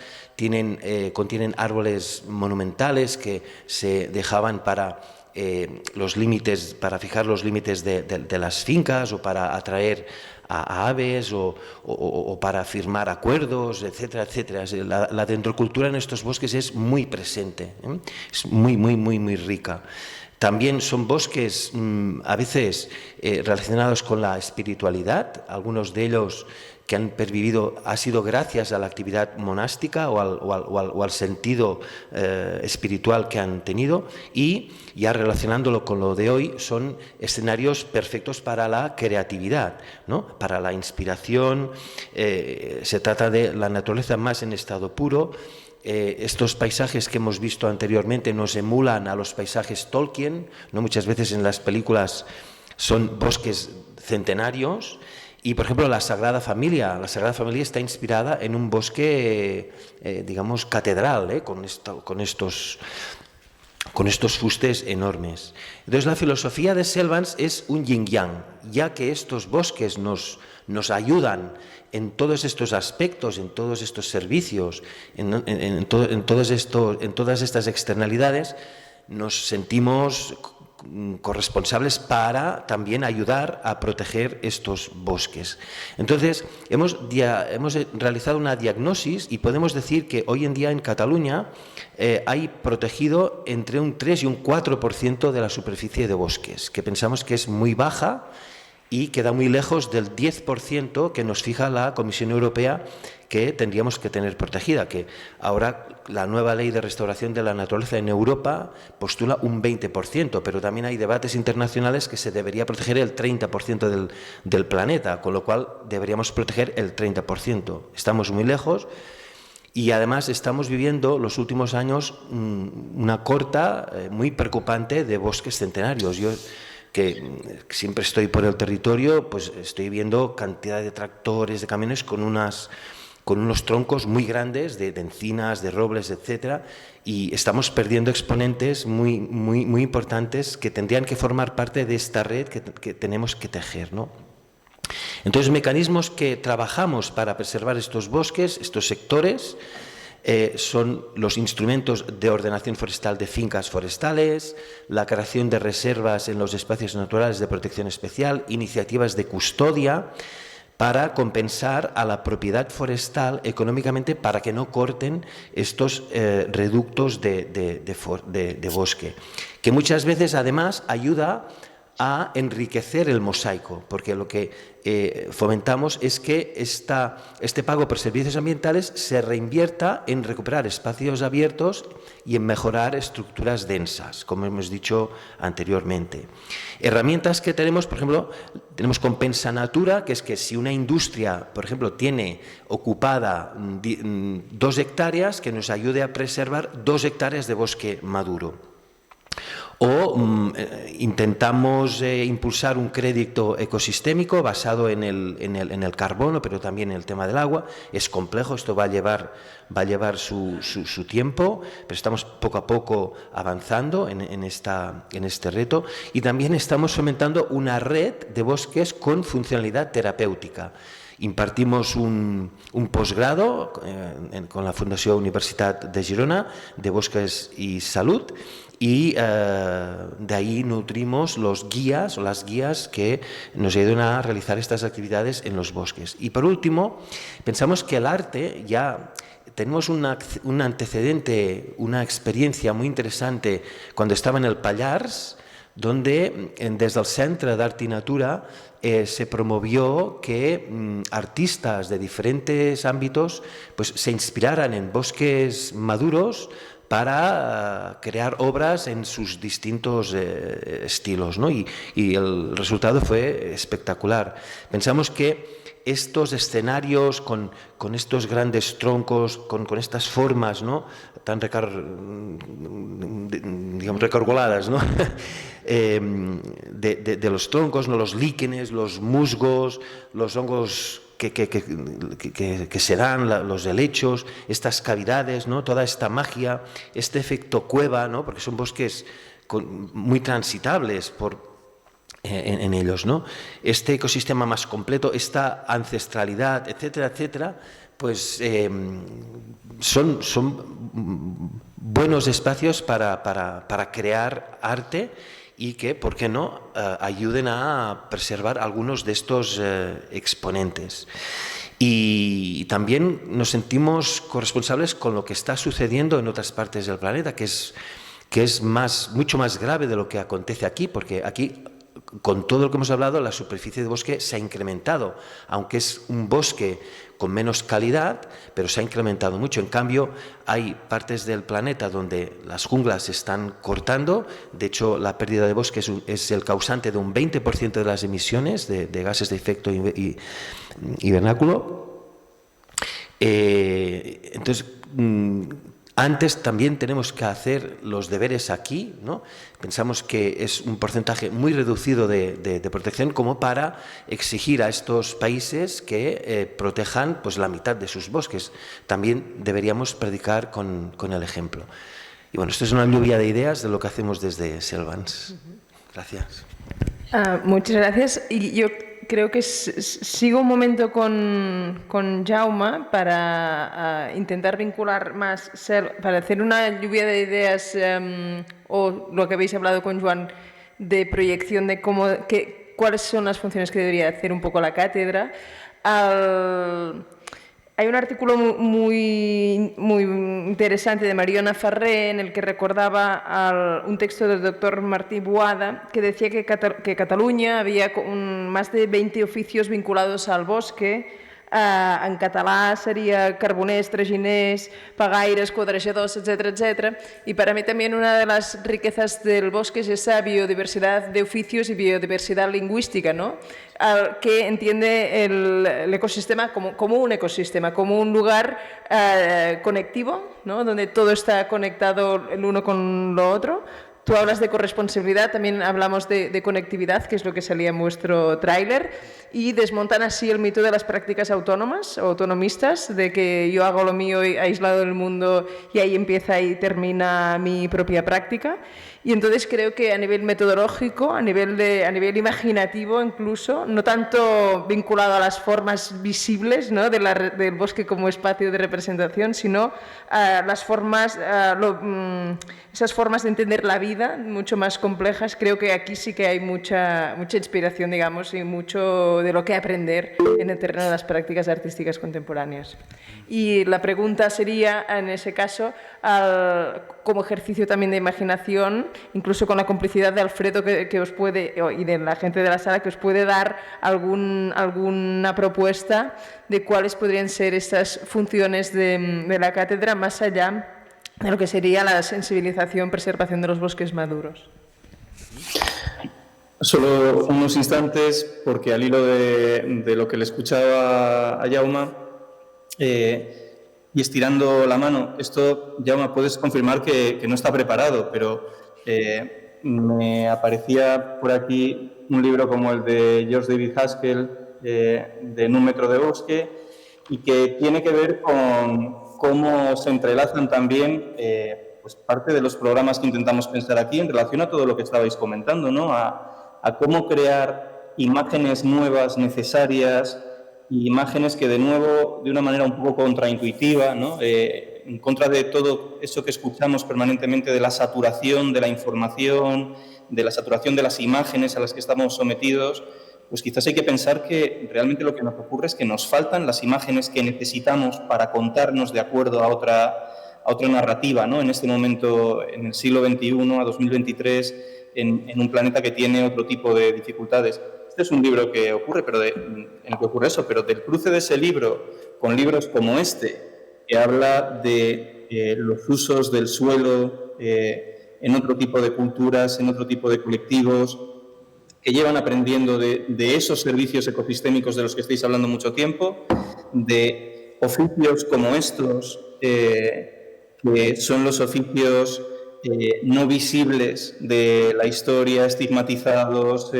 contienen árboles monumentales que se dejaban para fijar los límites de las fincas o para atraer a aves o para firmar acuerdos, etcétera, etcétera. La dendrocultura en estos bosques es muy presente, ¿eh? Es muy, muy, muy, muy rica. También son bosques a veces relacionados con la espiritualidad. Algunos de ellos que han pervivido ha sido gracias a la actividad monástica o al sentido espiritual que han tenido, y ya relacionándolo con lo de hoy, son escenarios perfectos para la creatividad, ¿no? Para la inspiración. Se trata de la naturaleza más en estado puro. Estos paisajes que hemos visto anteriormente nos emulan a los paisajes Tolkien, ¿no? Muchas veces en las películas son bosques centenarios. Y, por ejemplo, la Sagrada Familia está inspirada en un bosque, digamos, catedral, con estos fustes enormes. Entonces, la filosofía de Selvans es un yin-yang, ya que estos bosques nos ayudan en todos estos aspectos, en todos estos servicios, en todas estas externalidades, nos sentimos corresponsables para también ayudar a proteger estos bosques. Entonces, hemos realizado una diagnosis y podemos decir que hoy en día en Cataluña hay protegido entre un 3 y un 4% de la superficie de bosques, que pensamos que es muy baja y queda muy lejos del 10% que nos fija la Comisión Europea que tendríamos que tener protegida, que ahora la nueva ley de restauración de la naturaleza en Europa postula un 20%, pero también hay debates internacionales que se debería proteger el 30% del planeta, con lo cual deberíamos proteger el 30%. Estamos muy lejos y además estamos viviendo los últimos años una corta muy preocupante de bosques centenarios. Yo, que siempre estoy por el territorio, pues estoy viendo cantidad de tractores, de camiones con unos troncos muy grandes de encinas, de robles, etcétera, y estamos perdiendo exponentes muy importantes que tendrían que formar parte de esta red que tenemos que tejer, ¿no? Entonces, mecanismos que trabajamos para preservar estos bosques, estos sectores, son los instrumentos de ordenación forestal de fincas forestales, la creación de reservas en los espacios naturales de protección especial, iniciativas de custodia para compensar a la propiedad forestal económicamente para que no corten estos reductos de bosque, que muchas veces además ayuda a enriquecer el mosaico, porque lo que fomentamos es que este pago por servicios ambientales se reinvierta en recuperar espacios abiertos y en mejorar estructuras densas, como hemos dicho anteriormente. Herramientas que tenemos, por ejemplo, tenemos Compensa Natura, que es que si una industria, por ejemplo, tiene ocupada 2 hectáreas, que nos ayude a preservar 2 hectáreas de bosque maduro. O intentamos impulsar un crédito ecosistémico basado en el carbono, pero también en el tema del agua. Es complejo, esto va a llevar su tiempo, pero estamos poco a poco avanzando en este reto. Y también estamos fomentando una red de bosques con funcionalidad terapéutica. Impartimos un posgrado con la Fundació Universitat de Girona de Bosques y Salud, y de ahí nutrimos los guías o las guías que nos ayudan a realizar estas actividades en los bosques. Y por último, pensamos que el arte, ya tenemos un antecedente, una experiencia muy interesante cuando estaba en el Pallars, donde desde el Centre d'Art i Natura se promovió que artistas de diferentes ámbitos pues, se inspiraran en bosques maduros para crear obras en sus distintos estilos, ¿no? Y el resultado fue espectacular. Pensamos que estos escenarios con estos grandes troncos, con estas formas, ¿no? Tan recargoladas, ¿no? de los troncos, ¿no? Los líquenes, los musgos, los hongos que se dan, los helechos, estas cavidades, ¿no? Toda esta magia, este efecto cueva, ¿no? Porque son bosques muy transitables en ellos, ¿no? Este ecosistema más completo, esta ancestralidad, etcétera, etcétera, pues son buenos espacios para crear arte y que, ¿por qué no?, ayuden a preservar algunos de estos exponentes. Y también nos sentimos corresponsables con lo que está sucediendo en otras partes del planeta, que es mucho más grave de lo que acontece aquí, porque aquí, con todo lo que hemos hablado, la superficie de bosque se ha incrementado, aunque es un bosque con menos calidad, pero se ha incrementado mucho. En cambio, hay partes del planeta donde las junglas se están cortando. De hecho, la pérdida de bosque es el causante de un 20% de las emisiones de gases de efecto invernáculo. Entonces, antes también tenemos que hacer los deberes aquí, ¿no? Pensamos que es un porcentaje muy reducido de protección como para exigir a estos países que protejan pues, la mitad de sus bosques. También deberíamos predicar con el ejemplo. Y bueno, esto es una lluvia de ideas de lo que hacemos desde Selvans. Gracias. Muchas gracias. Y yo creo que sigo un momento con Jaume para intentar vincular más, para hacer una lluvia de ideas o lo que habéis hablado con Joan de proyección de cuáles son las funciones que debería hacer un poco la cátedra. hay un artículo muy interesante de Mariona Farré en el que recordaba un texto del doctor Martí Boada que decía que Cataluña había más de 20 oficios vinculados al bosque. En català sería carboners, traginers, pagaires, quadrajadors, etcétera, etcétera. Y para mí también una de las riquezas del bosque es esa biodiversidad de oficios y biodiversidad lingüística, ¿no? Que entiende el ecosistema como un ecosistema, como un lugar conectivo, ¿no? Donde todo está conectado el uno con lo otro. Tú hablas de corresponsabilidad, también hablamos de conectividad, que es lo que salía en vuestro tráiler, y desmontan así el mito de las prácticas autónomas o autonomistas, de que yo hago lo mío aislado del mundo y ahí empieza y termina mi propia práctica. Y entonces creo que a nivel metodológico, a nivel imaginativo incluso, no tanto vinculado a las formas visibles, ¿no? del bosque como espacio de representación, sino a las formas, esas formas de entender la vida mucho más complejas. Creo que aquí sí que hay mucha inspiración, digamos, y mucho de lo que aprender en el terreno de las prácticas artísticas contemporáneas. Y la pregunta sería, en ese caso, como ejercicio también de imaginación, incluso con la complicidad de Alfredo que os puede, y de la gente de la sala, que os puede dar alguna propuesta de cuáles podrían ser estas funciones de la cátedra más allá de lo que sería la sensibilización, preservación de los bosques maduros. Solo unos instantes, porque al hilo de lo que le escuchaba a Jaume, y estirando la mano, esto, Jaume, puedes confirmar que no está preparado, pero me aparecía por aquí un libro como el de George David Haskell, de En un metro de bosque, y que tiene que ver con cómo se entrelazan también pues parte de los programas que intentamos pensar aquí en relación a todo lo que estabais comentando, ¿no? A cómo crear imágenes nuevas, necesarias, y imágenes que, de nuevo, de una manera un poco contraintuitiva, ¿no? En contra de todo eso que escuchamos permanentemente de la saturación de la información, de la saturación de las imágenes a las que estamos sometidos, pues quizás hay que pensar que realmente lo que nos ocurre es que nos faltan las imágenes que necesitamos para contarnos de acuerdo a otra narrativa, ¿no? En este momento, en el siglo XXI, a 2023, en un planeta que tiene otro tipo de dificultades. Este es un libro que ocurre, en el que ocurre eso, pero del cruce de ese libro con libros como este, que habla de los usos del suelo en otro tipo de culturas, en otro tipo de colectivos, que llevan aprendiendo de esos servicios ecosistémicos de los que estáis hablando mucho tiempo, de oficios como estos, que son los oficios no visibles de la historia, estigmatizados,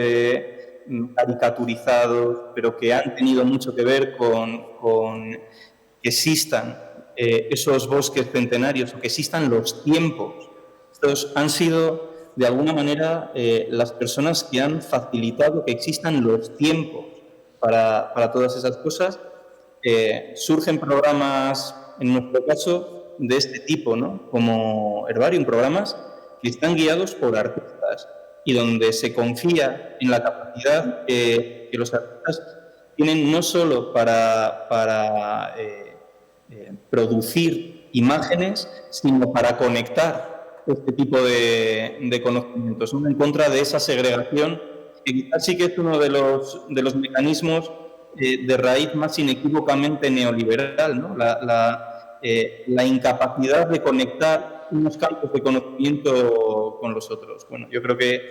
caricaturizados, pero que han tenido mucho que ver con que existan esos bosques centenarios o que existan los tiempos. Estos han sido, de alguna manera, las personas que han facilitado que existan los tiempos para todas esas cosas. Surgen programas, en nuestro caso, de este tipo, ¿no? Como Herbarium, programas que están guiados por artistas y donde se confía en la capacidad que los artistas tienen no solo para producir imágenes, sino para conectar este tipo de conocimientos, ¿no? En contra de esa segregación, que quizás sí que es uno de los mecanismos de raíz más inequívocamente neoliberal, ¿no? La incapacidad de conectar unos campos de conocimiento con los otros. Bueno, yo creo que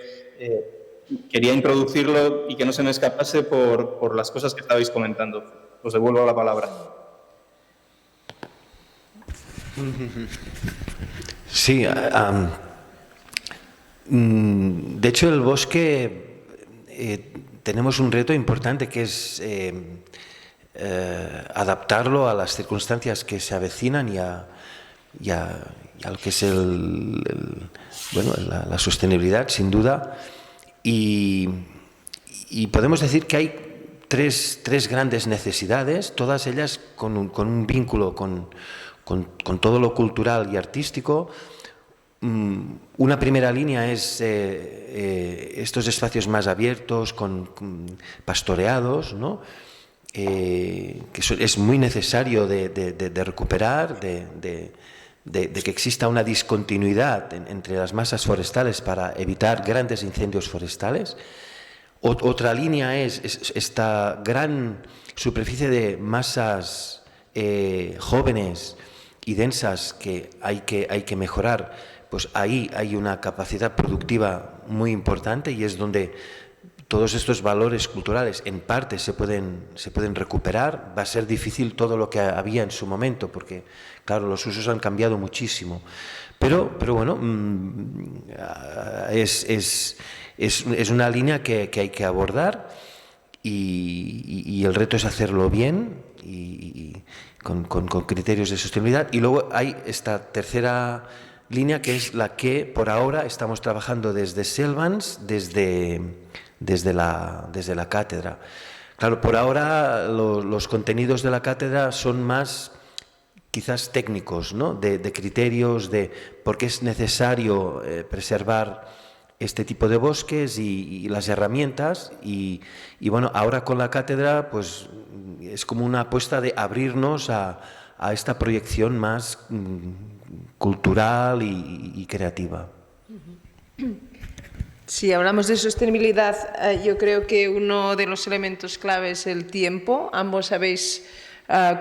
quería introducirlo y que no se me escapase por las cosas que estabais comentando. Os devuelvo la palabra. Sí, de hecho el bosque tenemos un reto importante que es adaptarlo a las circunstancias que se avecinan y a lo que es la sostenibilidad, sin duda. Y podemos decir que hay tres grandes necesidades, todas ellas con un vínculo con todo lo cultural y artístico. Una primera línea es estos espacios más abiertos, pastoreados, ¿no? es muy necesario de recuperar, de que exista una discontinuidad entre las masas forestales para evitar grandes incendios forestales. Otra línea es esta gran superficie de masas jóvenes y densas que hay que mejorar. Pues ahí hay una capacidad productiva muy importante y es donde todos estos valores culturales en parte se pueden recuperar. Va a ser difícil todo lo que había en su momento porque, claro, los usos han cambiado muchísimo. Pero bueno, es una línea que hay que abordar y el reto es hacerlo bien y con criterios de sostenibilidad. Y luego hay esta tercera línea que es la que por ahora estamos trabajando desde Selvans, desde la cátedra. Claro, por ahora los contenidos de la cátedra son más quizás técnicos, ¿no? De criterios, de por qué es necesario preservar este tipo de bosques y las herramientas y bueno, ahora con la cátedra pues es como una apuesta de abrirnos a esta proyección más cultural y creativa. Si hablamos de sostenibilidad, yo creo que uno de los elementos clave es el tiempo. Ambos habéis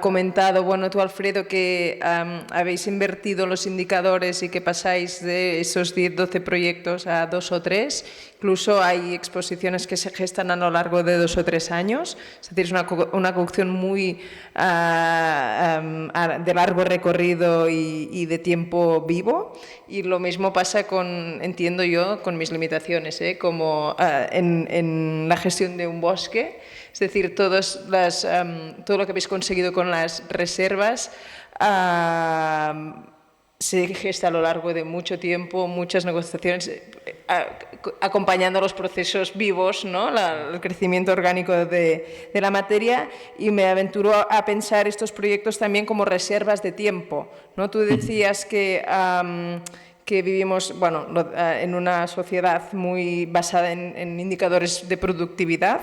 comentado, bueno, tú Alfredo, que habéis invertido los indicadores y que pasáis de esos 10, 12 proyectos a 2 o 3. Incluso hay exposiciones que se gestan a lo largo de 2 o 3 años. Es decir, es una cocción muy de largo recorrido y de tiempo vivo. Y lo mismo pasa entiendo yo, con mis limitaciones, como en la gestión de un bosque. Es decir, todo lo que habéis conseguido con las reservas se gesta a lo largo de mucho tiempo, muchas negociaciones, acompañando los procesos vivos, ¿no? El crecimiento orgánico de la materia, y me aventuro a pensar estos proyectos también como reservas de tiempo, ¿no? Tú decías que vivimos, bueno, en una sociedad muy basada en indicadores de productividad,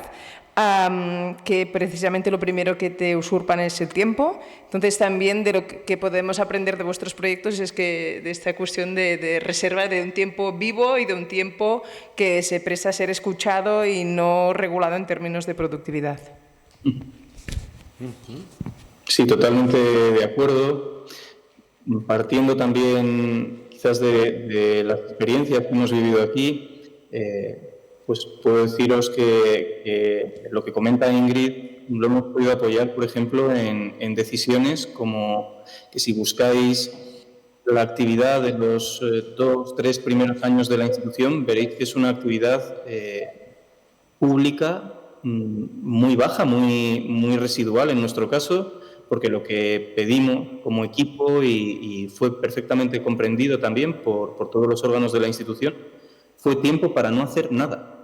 que precisamente lo primero que te usurpan es el tiempo. Entonces también de lo que podemos aprender de vuestros proyectos es que de esta cuestión de reserva de un tiempo vivo y de un tiempo que se presta a ser escuchado y no regulado en términos de productividad. Sí, totalmente de acuerdo. Partiendo también quizás de las experiencias que hemos vivido aquí, pues puedo deciros que lo que comenta Ingrid lo hemos podido apoyar, por ejemplo, en decisiones como que si buscáis la actividad de los 2 o 3 primeros años de la institución, veréis que es una actividad pública muy baja, muy residual en nuestro caso, porque lo que pedimos como equipo y fue perfectamente comprendido también por todos los órganos de la institución, fue tiempo para no hacer nada.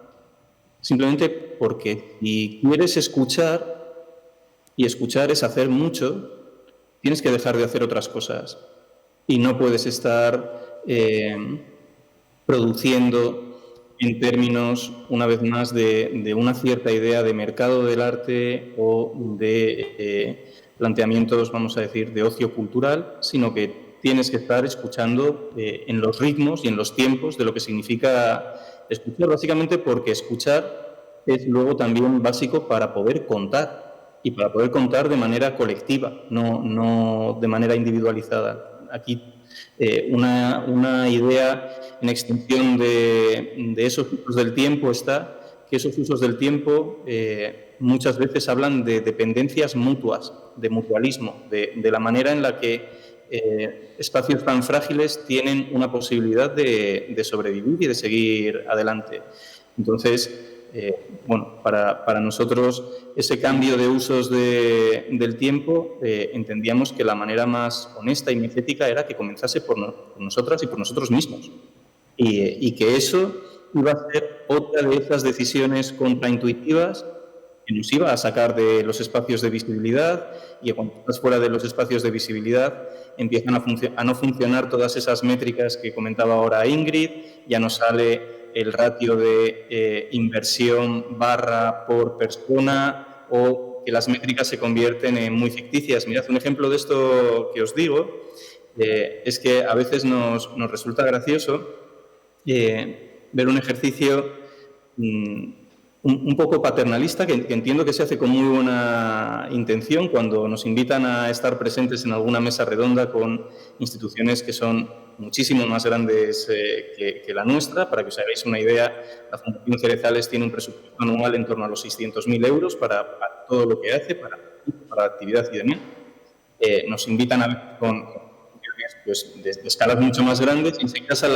Simplemente porque si quieres escuchar, y escuchar es hacer mucho, tienes que dejar de hacer otras cosas. Y no puedes estar produciendo en términos, una vez más, de una cierta idea de mercado del arte o de planteamientos, vamos a decir, de ocio cultural, sino que tienes que estar escuchando en los ritmos y en los tiempos de lo que significa escuchar, básicamente porque escuchar es luego también básico para poder contar y para poder contar de manera colectiva, no de manera individualizada. Aquí una idea en extensión de esos usos del tiempo está que esos usos del tiempo muchas veces hablan de dependencias mutuas, de mutualismo, de la manera en la que espacios tan frágiles tienen una posibilidad de sobrevivir y de seguir adelante. Entonces, bueno, para nosotros ese cambio de usos del tiempo entendíamos que la manera más honesta y más ética era que comenzase por nosotras y por nosotros mismos. Y que eso iba a ser otra de esas decisiones contraintuitivas que nos iba a sacar de los espacios de visibilidad, y cuando estás fuera de los espacios de visibilidad empiezan a no funcionar todas esas métricas que comentaba ahora Ingrid, ya no sale el ratio de inversión barra por persona o que las métricas se convierten en muy ficticias. Mirad, un ejemplo de esto que os digo es que a veces nos resulta gracioso ver un ejercicio un poco paternalista, que entiendo que se hace con muy buena intención cuando nos invitan a estar presentes en alguna mesa redonda con instituciones que son muchísimo más grandes que la nuestra. Para que os hagáis una idea, la Fundación Cerezales tiene un presupuesto anual en torno a los 600.000 euros para todo lo que hace, para actividad y demás. Nos invitan a ver con pues, de escalas mucho más grandes y se casa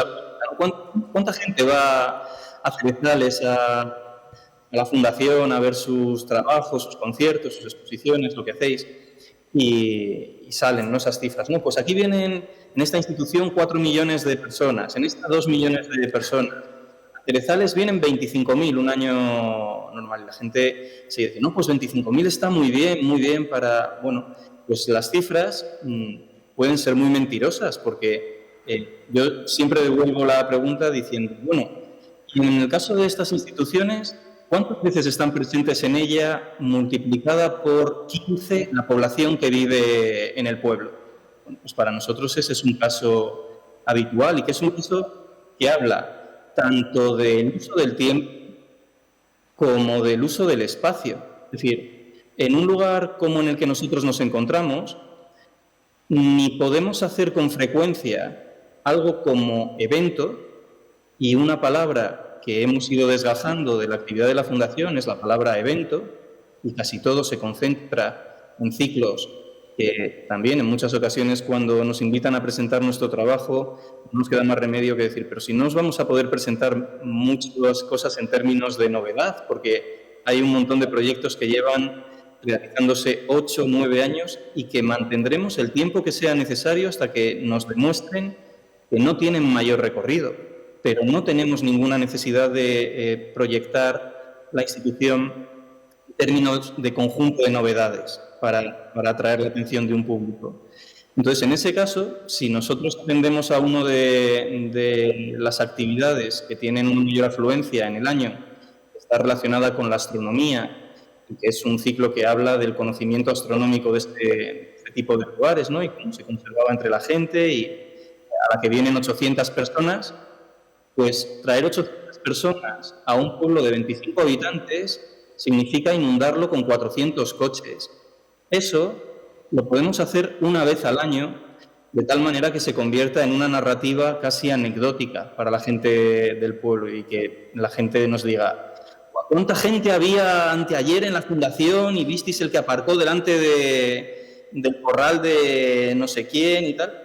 ¿cuánta gente va a Cerezales, a la fundación, a ver sus trabajos, sus conciertos, sus exposiciones, lo que hacéis? Y salen, ¿no?, esas cifras, ¿no? Pues aquí vienen, en esta institución, 4 millones de personas, en esta 2 millones de personas. A Cerezales vienen 25.000 un año normal. La gente se dice, no, pues 25.000 está muy bien para... Bueno, pues las cifras pueden ser muy mentirosas, porque yo siempre devuelvo la pregunta diciendo, bueno, y en el caso de estas instituciones, ¿cuántas veces están presentes en ella multiplicada por 15 la población que vive en el pueblo? Bueno, pues para nosotros ese es un caso habitual y que es un caso que habla tanto del uso del tiempo como del uso del espacio. Es decir, en un lugar como en el que nosotros nos encontramos, ni podemos hacer con frecuencia algo como evento, y una palabra que hemos ido desgajando de la actividad de la Fundación es la palabra evento, y casi todo se concentra en ciclos que también en muchas ocasiones cuando nos invitan a presentar nuestro trabajo no nos queda más remedio que decir, pero si no os vamos a poder presentar muchas cosas en términos de novedad, porque hay un montón de proyectos que llevan realizándose 8 o 9 años y que mantendremos el tiempo que sea necesario hasta que nos demuestren que no tienen mayor recorrido. Pero no tenemos ninguna necesidad de proyectar la institución en términos de conjunto de novedades para atraer la atención de un público. Entonces, en ese caso, si nosotros atendemos a una de las actividades que tienen una mayor afluencia en el año, que está relacionada con la astronomía, que es un ciclo que habla del conocimiento astronómico de este tipo de lugares, ¿no?, y cómo se conservaba entre la gente, y a la que vienen 800 personas, pues traer 800 personas a un pueblo de 25 habitantes significa inundarlo con 400 coches. Eso lo podemos hacer una vez al año, de tal manera que se convierta en una narrativa casi anecdótica para la gente del pueblo y que la gente nos diga, ¿cuánta gente había anteayer en la fundación y visteis el que aparcó delante del corral de no sé quién y tal?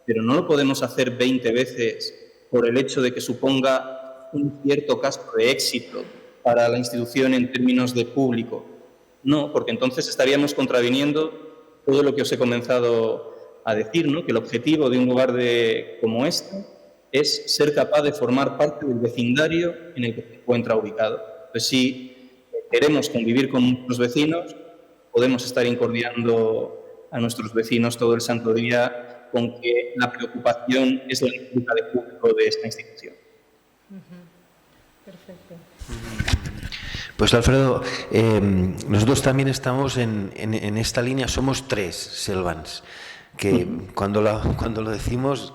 Pero no lo podemos hacer 20 veces por el hecho de que suponga un cierto caso de éxito para la institución en términos de público. No, porque entonces estaríamos contraviniendo todo lo que os he comenzado a decir, ¿no?, que el objetivo de un lugar como este es ser capaz de formar parte del vecindario en el que se encuentra ubicado. Entonces, si queremos convivir con nuestros vecinos, podemos estar incordiando a nuestros vecinos todo el santo día con que la preocupación es la disputa de público de esta institución. Perfecto. Pues Alfredo, nosotros también estamos en esta línea, somos 3 Selvans, que cuando lo decimos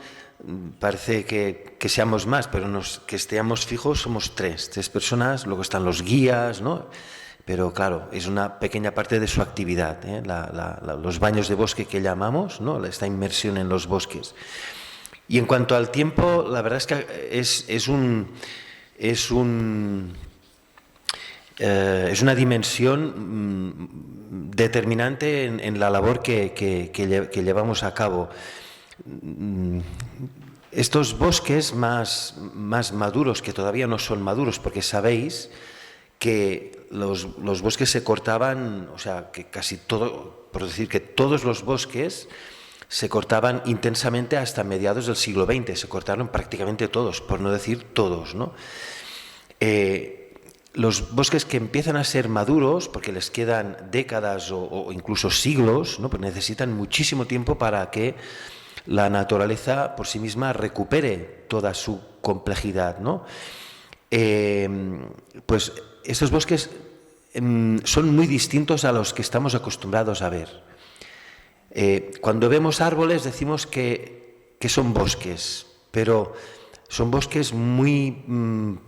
parece que seamos más, pero que estemos fijos somos 3 personas, luego están los guías, ¿no? Pero claro, es una pequeña parte de su actividad, ¿eh? Los baños de bosque que llamamos, ¿no?, esta inmersión en los bosques. Y en cuanto al tiempo, la verdad es que es una dimensión determinante en la labor que llevamos a cabo. Estos bosques más maduros, que todavía no son maduros, porque sabéis que los bosques se cortaban, o sea, que casi todo, por decir que todos los bosques se cortaban intensamente hasta mediados del siglo XX, se cortaron prácticamente todos, por no decir todos, ¿no? Los bosques que empiezan a ser maduros, porque les quedan décadas o incluso siglos, ¿no?, pues necesitan muchísimo tiempo para que la naturaleza por sí misma recupere toda su complejidad, ¿no? Pues estos bosques son muy distintos a los que estamos acostumbrados a ver. Cuando vemos árboles decimos que son bosques, pero son bosques muy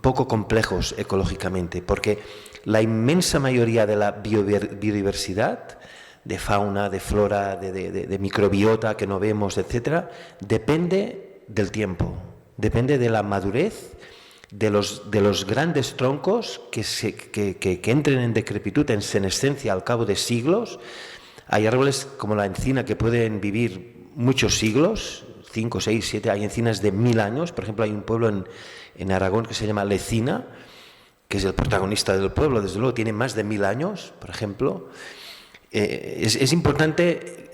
poco complejos ecológicamente, porque la inmensa mayoría de la biodiversidad, de fauna, de flora, de microbiota que no vemos, etcétera, depende del tiempo, depende de la madurez de los grandes troncos que entren en decrepitud, en senescencia al cabo de siglos. Hay árboles como la encina que pueden vivir muchos siglos, 5, 6, 7, hay encinas de 1000 años. Por ejemplo, hay un pueblo en Aragón que se llama Lecina, que es el protagonista del pueblo, desde luego tiene más de 1000 años, por ejemplo. Es importante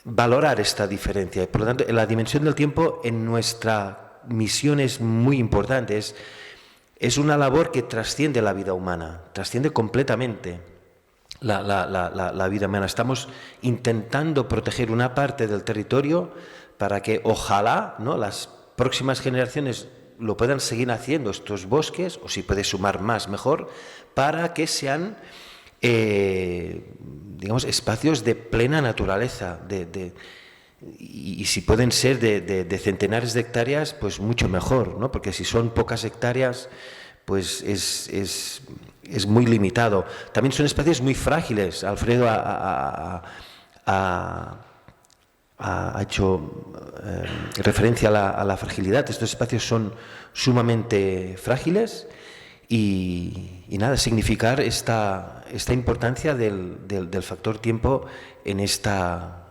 valorar esta diferencia. Por lo tanto, la dimensión del tiempo en nuestra misión es muy importante. Es una labor que trasciende la vida humana, trasciende completamente la vida humana. Estamos intentando proteger una parte del territorio para que ojalá, ¿no?, las próximas generaciones lo puedan seguir haciendo, estos bosques, o si puede sumar más, mejor, para que sean digamos, espacios de plena naturaleza, y si pueden ser de centenares de hectáreas, pues mucho mejor, ¿no? Porque si son pocas hectáreas, pues es muy limitado. También son espacios muy frágiles. Alfredo ha hecho referencia a la fragilidad. Estos espacios son sumamente frágiles. Y nada, significar esta importancia del factor tiempo en esta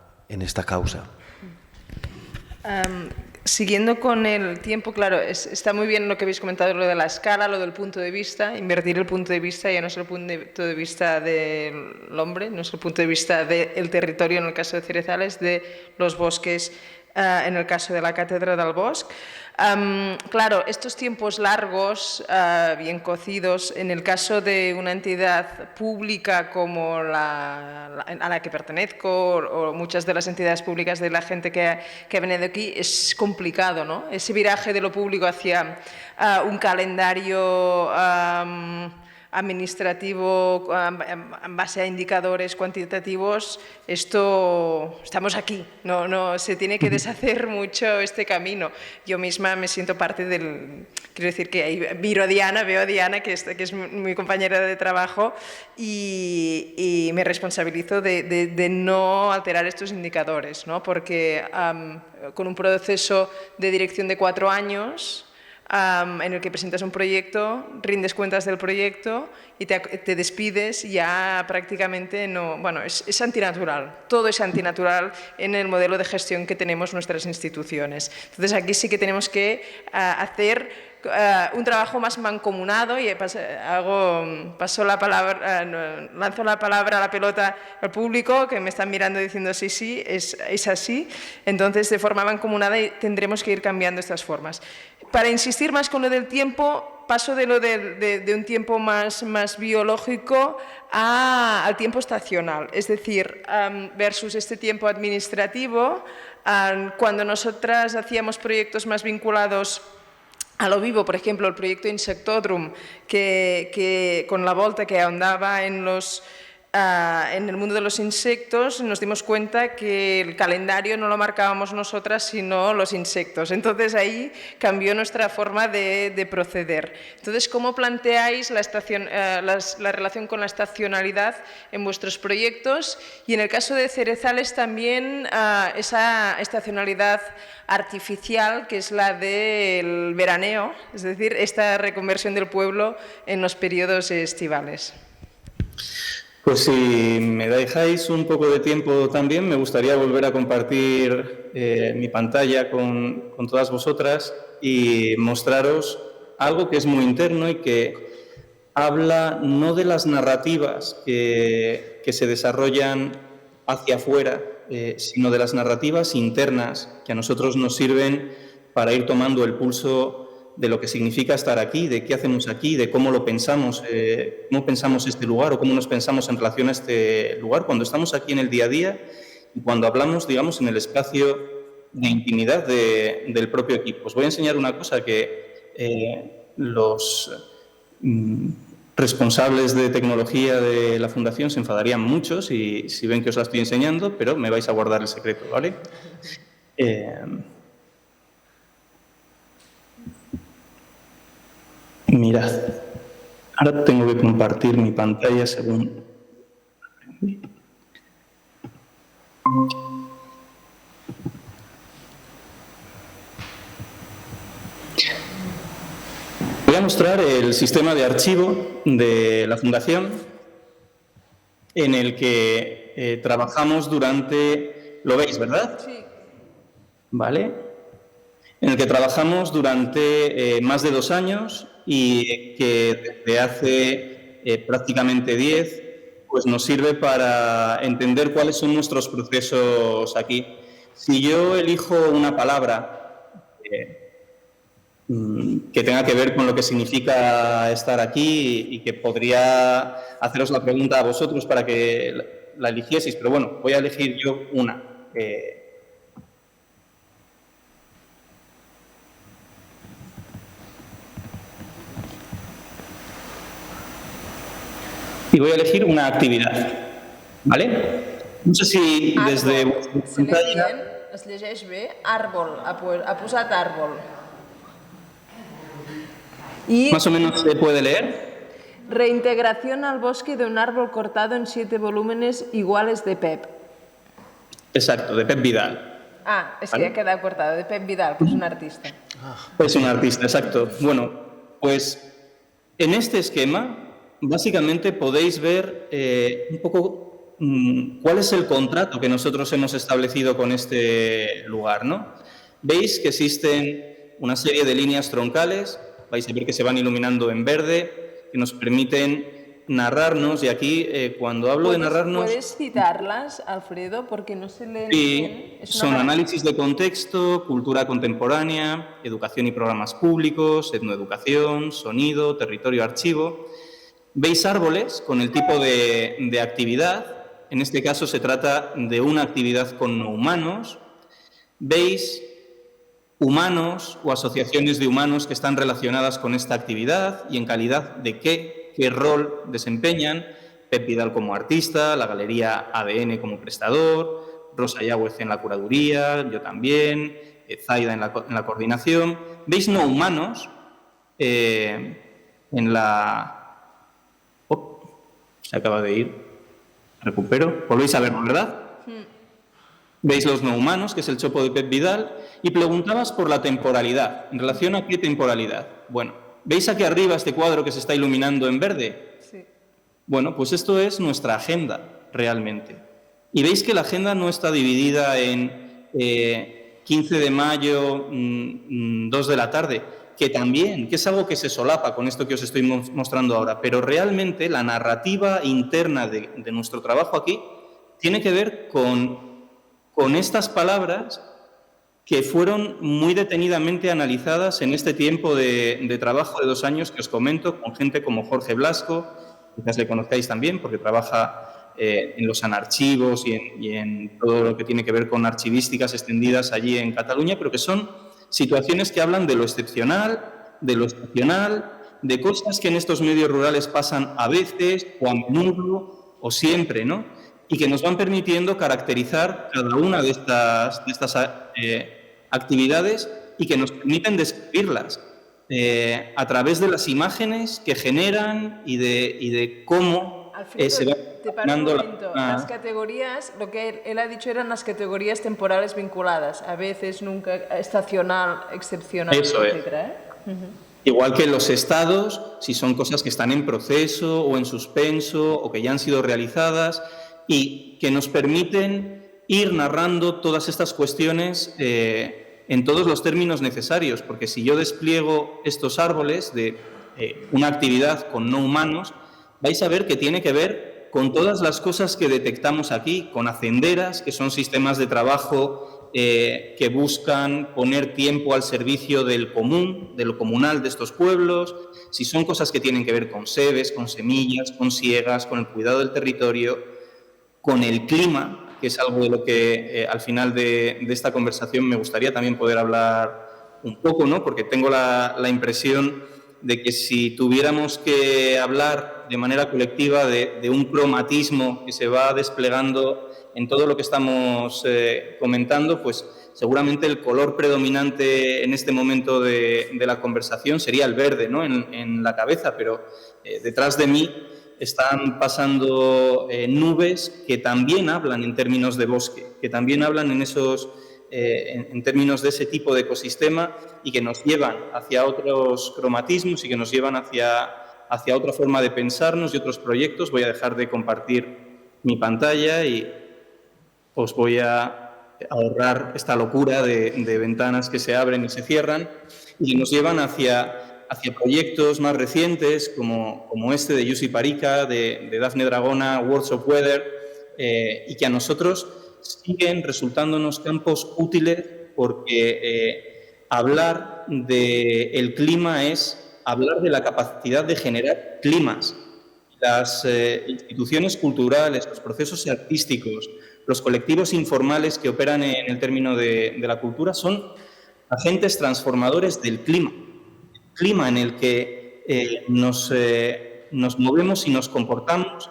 causa. Siguiendo con el tiempo, claro, está muy bien lo que habéis comentado, lo de la escala, lo del punto de vista, invertir el punto de vista, ya no es el punto de vista del hombre, no es el punto de vista del territorio en el caso de Cerezales, de los bosques en el caso de la Cátedra del Bosc. Claro, estos tiempos largos, bien cocidos, en el caso de una entidad pública como a la que pertenezco, o muchas de las entidades públicas de la gente que ha venido aquí, es complicado, ¿no? Ese viraje de lo público hacia un calendario administrativo en base a indicadores cuantitativos, estamos aquí, no se tiene que deshacer mucho este camino. Yo misma me siento parte quiero decir que ahí veo a Diana, que es mi compañera de trabajo, y me responsabilizo de no alterar estos indicadores, ¿no? Porque con un proceso de dirección de 4 años, en el que presentas un proyecto, rindes cuentas del proyecto y te despides, y ya prácticamente no... Bueno, es antinatural, todo es antinatural en el modelo de gestión que tenemos nuestras instituciones. Entonces aquí sí que tenemos que hacer un trabajo más mancomunado, y lanzo la pelota al público, que me están mirando diciendo sí, es así. Entonces, de forma mancomunada tendremos que ir cambiando estas formas. Para insistir más con lo del tiempo, paso de un tiempo más biológico al tiempo estacional, es decir, versus este tiempo administrativo. Cuando nosotras hacíamos proyectos más vinculados a lo vivo, por ejemplo, el proyecto Insectodrum, que con la Volta, que ahondaba en el mundo de los insectos, nos dimos cuenta que el calendario no lo marcábamos nosotras, sino los insectos. Entonces ahí cambió nuestra forma de proceder. Entonces, ¿cómo planteáis la relación con la estacionalidad en vuestros proyectos? Y en el caso de Cerezales también esa estacionalidad artificial, que es la del veraneo, es decir, esta reconversión del pueblo en los periodos estivales. Pues si me dejáis un poco de tiempo también, me gustaría volver a compartir mi pantalla con todas vosotras y mostraros algo que es muy interno y que habla no de las narrativas que se desarrollan hacia afuera, sino de las narrativas internas que a nosotros nos sirven para ir tomando el pulso de lo que significa estar aquí, de qué hacemos aquí, de cómo lo pensamos, cómo pensamos este lugar o cómo nos pensamos en relación a este lugar cuando estamos aquí en el día a día y cuando hablamos, digamos, en el espacio de intimidad del propio equipo. Os voy a enseñar una cosa que responsables de tecnología de la Fundación se enfadarían mucho si ven que os la estoy enseñando, pero me vais a guardar el secreto, ¿vale? Mirad, ahora tengo que compartir mi pantalla según... Voy a mostrar el sistema de archivo de la Fundación en el que trabajamos durante... ¿Lo veis, verdad? Sí. ¿Vale? En el que trabajamos durante más de 2 años y que desde hace prácticamente 10 pues nos sirve para entender cuáles son nuestros procesos aquí. Si yo elijo una palabra que tenga que ver con lo que significa estar aquí y que podría haceros la pregunta a vosotros para que la eligieseis, pero bueno, voy a elegir yo una. Y voy a elegir una actividad, ¿vale? No sé si desde vuestra pantalla... Es llegeix bé, árbol, ha posat árbol. Y ¿Más o menos se puede leer? reintegración al bosque de un árbol cortado en 7 volúmenes iguales de Pep. Exacto, de Pep Vidal. Ah, es que ¿Vale? ha quedado cortado, de Pep Vidal, que es un artista. Es un artista, exacto. Bueno, pues en este esquema básicamente podéis ver un poco cuál es el contrato que nosotros hemos establecido con este lugar, ¿no? Veis que existen una serie de líneas troncales, vais a ver que se van iluminando en verde, que nos permiten narrarnos, y aquí cuando hablo de narrarnos... ¿Puedes citarlas, Alfredo? Porque no se leen Sí, bien. Es una son maravilla. análisis de contexto, cultura contemporánea, educación y programas públicos, etnoeducación, sonido, territorio, archivo. Veis árboles con el tipo de actividad. En este caso se trata de una actividad con no humanos. Veis humanos o asociaciones de humanos que están relacionadas con esta actividad y en calidad de qué rol desempeñan. Pep Vidal como artista, la Galería ADN como prestador, Rosa Yáguez en la curaduría, yo también, Zaida en la coordinación. Veis no humanos en la... se acaba de ir. Recupero. Volvéis a verlo, ¿verdad? Veis los no humanos, que es el chopo de Pep Vidal, y preguntabas por la temporalidad. ¿En relación a qué temporalidad? Bueno, ¿veis aquí arriba este cuadro que se está iluminando en verde? Sí. Bueno, pues esto es nuestra agenda, realmente. Y veis que la agenda no está dividida en 15 de mayo, 2 de la tarde, que también, que es algo que se solapa con esto que os estoy mostrando ahora, pero realmente la narrativa interna de nuestro trabajo aquí tiene que ver con estas palabras que fueron muy detenidamente analizadas en este tiempo de trabajo de 2 años que os comento, con gente como Jorge Blasco, quizás le conozcáis también porque trabaja en los anarchivos y en todo lo que tiene que ver con archivísticas extendidas allí en Cataluña, pero que son situaciones que hablan de lo excepcional, de lo estacional, de cosas que en estos medios rurales pasan a veces o a menudo o siempre, ¿no? Y que nos van permitiendo caracterizar cada una de estas actividades y que nos permiten describirlas a través de las imágenes que generan y de cómo Alfredo, se va te paro un dando momento. Las categorías, lo que él ha dicho eran las categorías temporales vinculadas. A veces, nunca, estacional, excepcional, Eso es. etcétera, ¿eh? Igual que los estados, si son cosas que están en proceso o en suspenso o que ya han sido realizadas y que nos permiten ir narrando todas estas cuestiones en todos los términos necesarios, porque si yo despliego estos árboles de una actividad con no humanos, vais a ver que tiene que ver con todas las cosas que detectamos aquí, con hacenderas, que son sistemas de trabajo que buscan poner tiempo al servicio del común, de lo comunal de estos pueblos, si son cosas que tienen que ver con sebes, con semillas, con siegas, con el cuidado del territorio, con el clima, que es algo de lo que al final de esta conversación me gustaría también poder hablar un poco, ¿no? Porque tengo la impresión de que si tuviéramos que hablar de manera colectiva de un cromatismo que se va desplegando en todo lo que estamos comentando, pues seguramente el color predominante en este momento de la conversación sería el verde, ¿no?, en la cabeza, pero detrás de mí están pasando nubes que también hablan en términos de bosque, que también hablan en términos de ese tipo de ecosistema y que nos llevan hacia otros cromatismos y que nos llevan hacia otra forma de pensarnos y otros proyectos. Voy a dejar de compartir mi pantalla y os voy a ahorrar esta locura de ventanas que se abren y se cierran y nos llevan hacia proyectos más recientes como este de Jussi Parikka, de Dafne Dragona, Words of Weather, y que a nosotros siguen resultándonos campos útiles porque hablar del clima es hablar de la capacidad de generar climas. Las instituciones culturales, los procesos artísticos, los colectivos informales que operan en el término de la cultura son agentes transformadores del clima en el que nos movemos y nos comportamos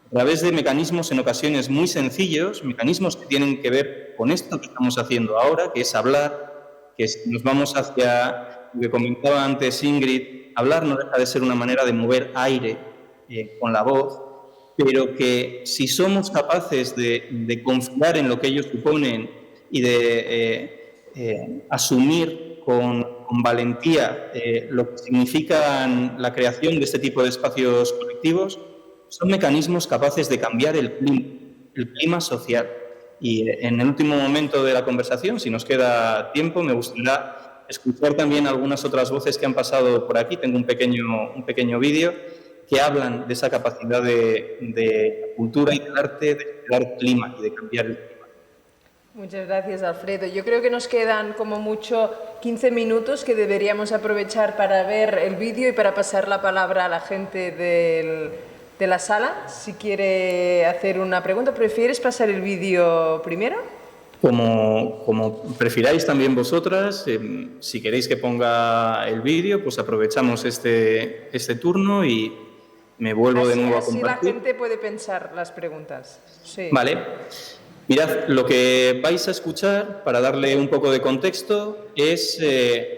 a través de mecanismos en ocasiones muy sencillos, mecanismos que tienen que ver con esto que estamos haciendo ahora, que es hablar, que nos vamos hacia lo que comentaba antes Ingrid. Hablar no deja de ser una manera de mover aire con la voz, pero que si somos capaces de confiar en lo que ellos suponen y de asumir con valentía lo que significan la creación de este tipo de espacios colectivos, son mecanismos capaces de cambiar el clima social. Y en el último momento de la conversación, si nos queda tiempo, me gustaría escuchar también algunas otras voces que han pasado por aquí. Tengo un pequeño vídeo que hablan de esa capacidad de la cultura y del arte de crear clima y de cambiar el clima. Muchas gracias, Alfredo. Yo creo que nos quedan como mucho 15 minutos que deberíamos aprovechar para ver el vídeo y para pasar la palabra a la gente de la sala. Si quiere hacer una pregunta, ¿prefieres pasar el vídeo primero? Como prefiráis también vosotras. Si queréis que ponga el vídeo, pues aprovechamos este turno y me vuelvo de nuevo a compartir. Así la gente puede pensar las preguntas. Sí. Vale. Mirad, lo que vais a escuchar, para darle un poco de contexto, es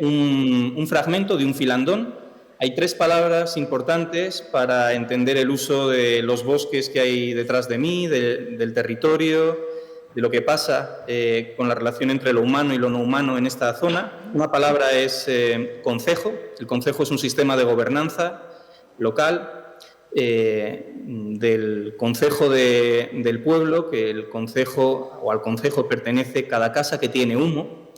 un fragmento de un filandón. Hay 3 palabras importantes para entender el uso de los bosques que hay detrás de mí, del territorio, de lo que pasa con la relación entre lo humano y lo no humano en esta zona. Una palabra es concejo. El concejo es un sistema de gobernanza local del concejo del pueblo, que el concejo o al concejo pertenece cada casa que tiene humo.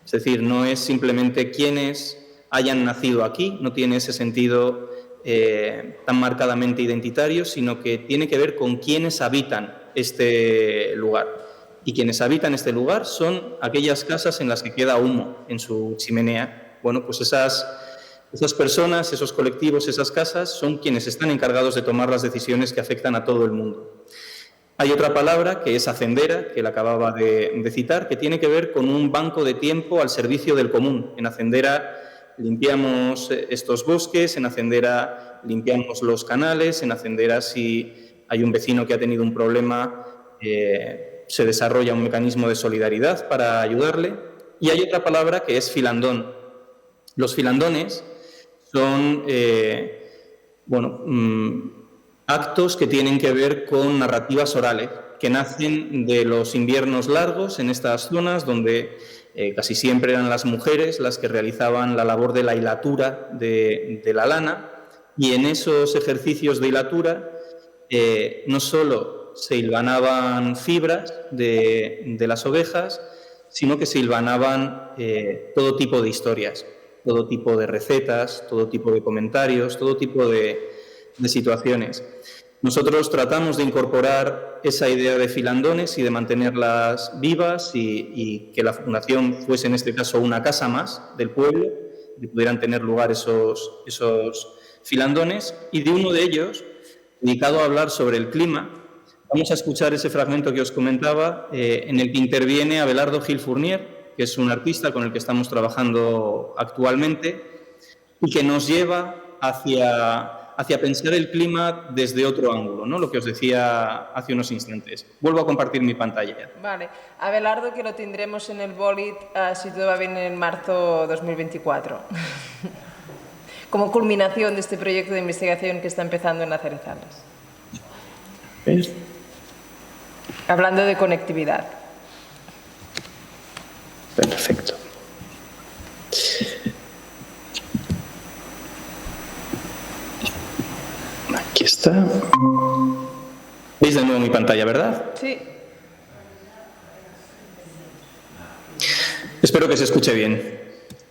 Es decir, no es simplemente quienes hayan nacido aquí, no tiene ese sentido tan marcadamente identitario, sino que tiene que ver con quienes habitan este lugar. Y quienes habitan este lugar son aquellas casas en las que queda humo en su chimenea. Bueno, pues esas personas, esos colectivos, esas casas son quienes están encargados de tomar las decisiones que afectan a todo el mundo. Hay otra palabra que es hacendera, que la acababa de citar, que tiene que ver con un banco de tiempo al servicio del común. En hacendera limpiamos estos bosques, en hacendera limpiamos los canales, en hacendera si hay un vecino que ha tenido un problema se desarrolla un mecanismo de solidaridad para ayudarle. Y hay otra palabra que es filandón. Los filandones son actos que tienen que ver con narrativas orales, que nacen de los inviernos largos en estas zonas donde casi siempre eran las mujeres las que realizaban la labor de la hilatura de la lana, y en esos ejercicios de hilatura no solo se hilvanaban fibras de las ovejas, sino que se hilvanaban todo tipo de historias, todo tipo de recetas, todo tipo de comentarios, todo tipo de situaciones. Nosotros tratamos de incorporar esa idea de filandones y de mantenerlas vivas y que la fundación fuese en este caso una casa más del pueblo, que pudieran tener lugar esos filandones. Y de uno de ellos, dedicado a hablar sobre el clima, vamos a escuchar ese fragmento que os comentaba, en el que interviene Abelardo Gil Fournier, que es un artista con el que estamos trabajando actualmente. y que nos lleva hacia pensar el clima desde otro ángulo, ¿no? Lo que os decía hace unos instantes. Vuelvo a compartir mi pantalla ya. Vale. Abelardo, que lo tendremos en el Bolit, si todo va bien, en marzo 2024. Como culminación de este proyecto de investigación que está empezando en Acerezales. ¿Ves? Hablando de conectividad. Perfecto. Aquí está. ¿Veis de nuevo mi pantalla, verdad? Sí. Espero que se escuche bien.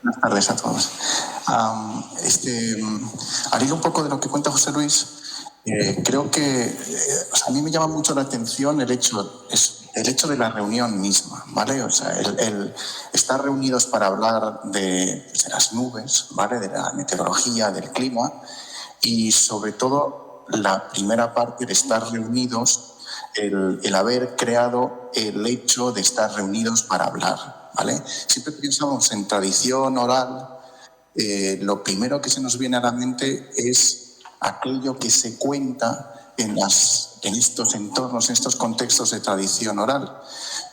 Buenas tardes a todos. Al hilo un poco de lo que cuenta José Luis, creo que a mí me llama mucho la atención el hecho de la reunión misma, ¿vale? O sea, el estar reunidos para hablar de las nubes, ¿vale? De la meteorología, del clima, y sobre todo la primera parte de estar reunidos, el haber creado el hecho de estar reunidos para hablar, ¿vale? Siempre pensamos en tradición oral, lo primero que se nos viene a la mente es aquello que se cuenta en estos entornos, en estos contextos de tradición oral.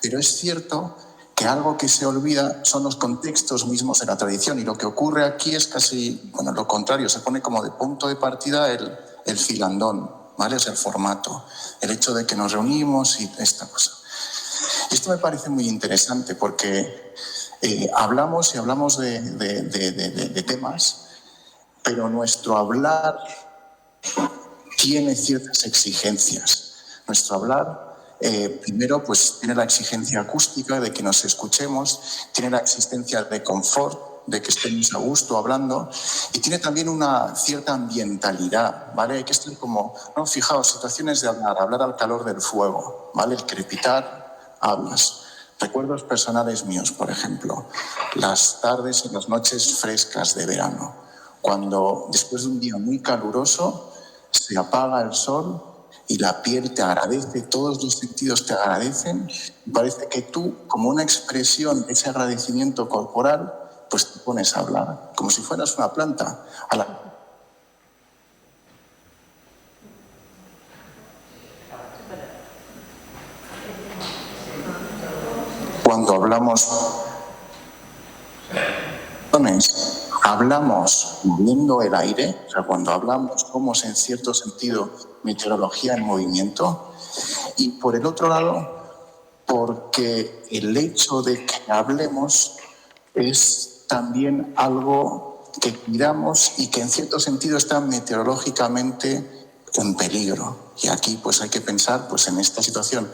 Pero es cierto que algo que se olvida son los contextos mismos de la tradición, y lo que ocurre aquí es casi, bueno, lo contrario, se pone como de punto de partida el filandón, ¿vale? Es el formato, el hecho de que nos reunimos y esta cosa. Y esto me parece muy interesante porque hablamos y hablamos de temas, pero nuestro hablar tiene ciertas exigencias. Nuestro hablar, primero, pues tiene la exigencia acústica de que nos escuchemos, tiene la exigencia de confort, de que estemos a gusto hablando, y tiene también una cierta ambientalidad, ¿vale? Hay que estar como, no, fijaos, situaciones de hablar al calor del fuego, ¿vale? El crepitar, hablas. Recuerdos personales míos, por ejemplo, las tardes y las noches frescas de verano, cuando después de un día muy caluroso se apaga el sol y la piel te agradece, todos los sentidos te agradecen, y parece que tú, como una expresión de ese agradecimiento corporal, pues te pones a hablar, como si fueras una planta. Cuando hablamos moviendo el aire, o sea, cuando hablamos somos en cierto sentido meteorología en movimiento, y por el otro lado, porque el hecho de que hablemos es también algo que cuidamos y que en cierto sentido está meteorológicamente en peligro. Y aquí pues hay que pensar pues en esta situación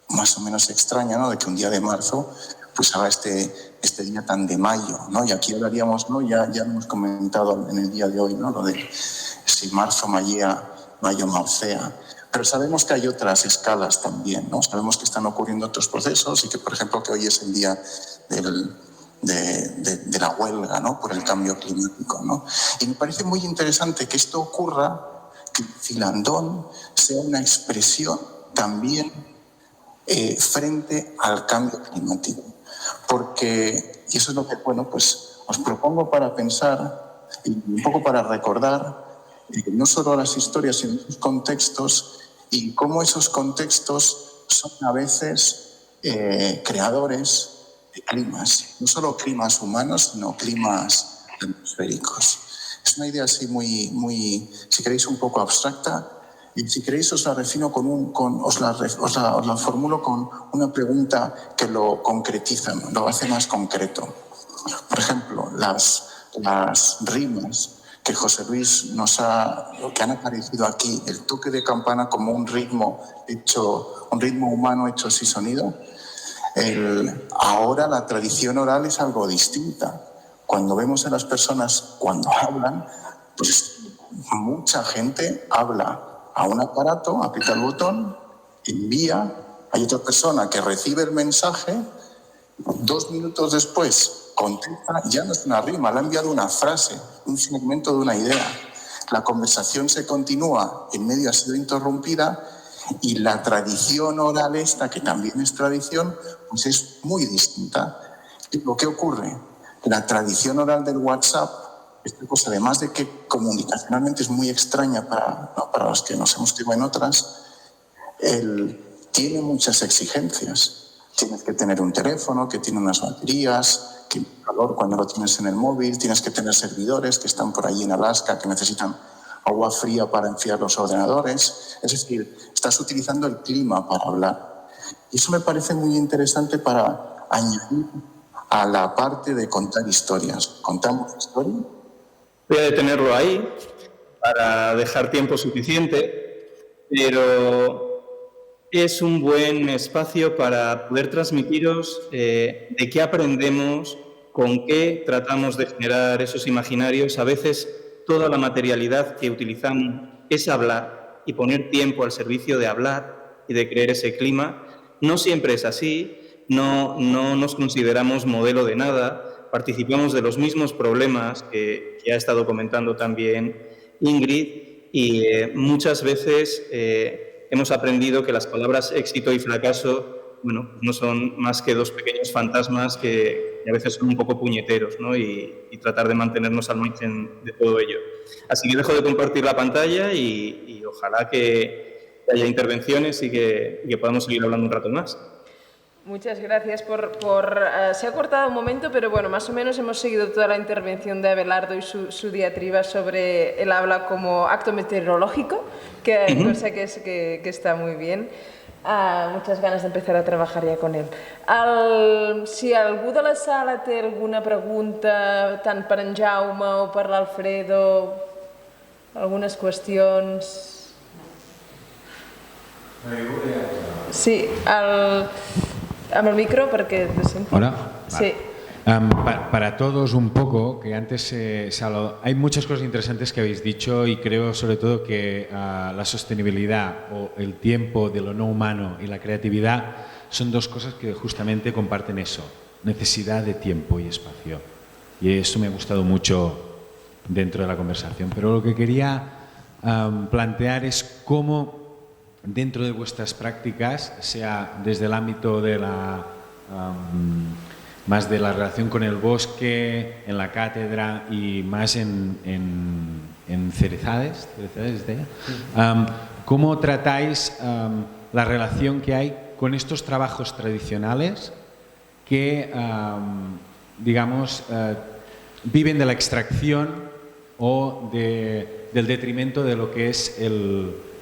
más o menos extraña, ¿no? De que un día de marzo pues haga este día tan de mayo, ¿no? Y aquí hablaríamos, ¿no? Ya lo hemos comentado en el día de hoy, ¿no? Lo de si marzo mayea, mayo marcea. Pero sabemos que hay otras escalas también, ¿no? Sabemos que están ocurriendo otros procesos y que, por ejemplo, que hoy es el día de la huelga, ¿no? Por el cambio climático, ¿no? Y me parece muy interesante que esto ocurra, que el filandón sea una expresión también frente al cambio climático. Porque, y eso es lo que, bueno, pues os propongo para pensar y un poco para recordar no solo las historias, sino los contextos, y cómo esos contextos son a veces creadores de climas, no solo climas humanos, sino climas atmosféricos. Es una idea así muy, si queréis, un poco abstracta, y si queréis os la refino os la formulo con una pregunta que lo concretiza, lo hace más concreto. Por ejemplo, las rimas que José Luis que han aparecido aquí, el toque de campana como un ritmo humano hecho sin sonido. Ahora la tradición oral es algo distinta. Cuando vemos a las personas cuando hablan, pues mucha gente habla a un aparato, aprieta el botón, envía, hay otra persona que recibe el mensaje, 2 minutos después contesta, ya no es una rima, le ha enviado una frase, un fragmento de una idea. La conversación se continúa, en medio ha sido interrumpida, y la tradición oral esta, que también es tradición, pues es muy distinta. ¿Qué ocurre? La tradición oral del WhatsApp esta cosa, además de que comunicacionalmente es muy extraña para los que nos hemos criado en otras, tiene muchas exigencias. Tienes que tener un teléfono que tiene unas baterías, que tiene calor cuando lo tienes en el móvil, tienes que tener servidores que están por allí en Alaska, que necesitan agua fría para enfriar los ordenadores. Es decir, estás utilizando el clima para hablar. Y eso me parece muy interesante para añadir a la parte de contar historias. ¿Contamos historia? Voy a detenerlo ahí para dejar tiempo suficiente, pero es un buen espacio para poder transmitiros de qué aprendemos, con qué tratamos de generar esos imaginarios. A veces toda la materialidad que utilizamos es hablar y poner tiempo al servicio de hablar y de crear ese clima. No siempre es así, no nos consideramos modelo de nada, participamos de los mismos problemas que ha estado comentando también Ingrid, y muchas veces hemos aprendido que las palabras éxito y fracaso, bueno, no son más que dos pequeños fantasmas que a veces son un poco puñeteros, ¿no? Y tratar de mantenernos al margen de todo ello. Así que dejo de compartir la pantalla y ojalá que haya intervenciones y que podamos seguir hablando un rato más. Muchas gracias se ha cortado un momento, pero bueno, más o menos hemos seguido toda la intervención de Abelardo y su diatriba sobre el habla como acto meteorológico, cosa que está muy bien. Muchas ganes d'empezar a treballar ja con ell. Si algú de la sala té alguna pregunta, tant per en Jaume o per l'Alfredo, algunes qüestions... Sí, amb el micro perquè... Hola. Sí. Para todos un poco, que antes se ha hablado, hay muchas cosas interesantes que habéis dicho y creo sobre todo que la sostenibilidad o el tiempo de lo no humano y la creatividad son dos cosas que justamente comparten eso, necesidad de tiempo y espacio. Y eso me ha gustado mucho dentro de la conversación. Pero lo que quería plantear es cómo dentro de vuestras prácticas, sea desde el ámbito de más de la relación con el bosque, en la cátedra y más en Cerezades, ¿cómo tratáis la relación que hay con estos trabajos tradicionales que, digamos, viven de la extracción o del detrimento de lo que es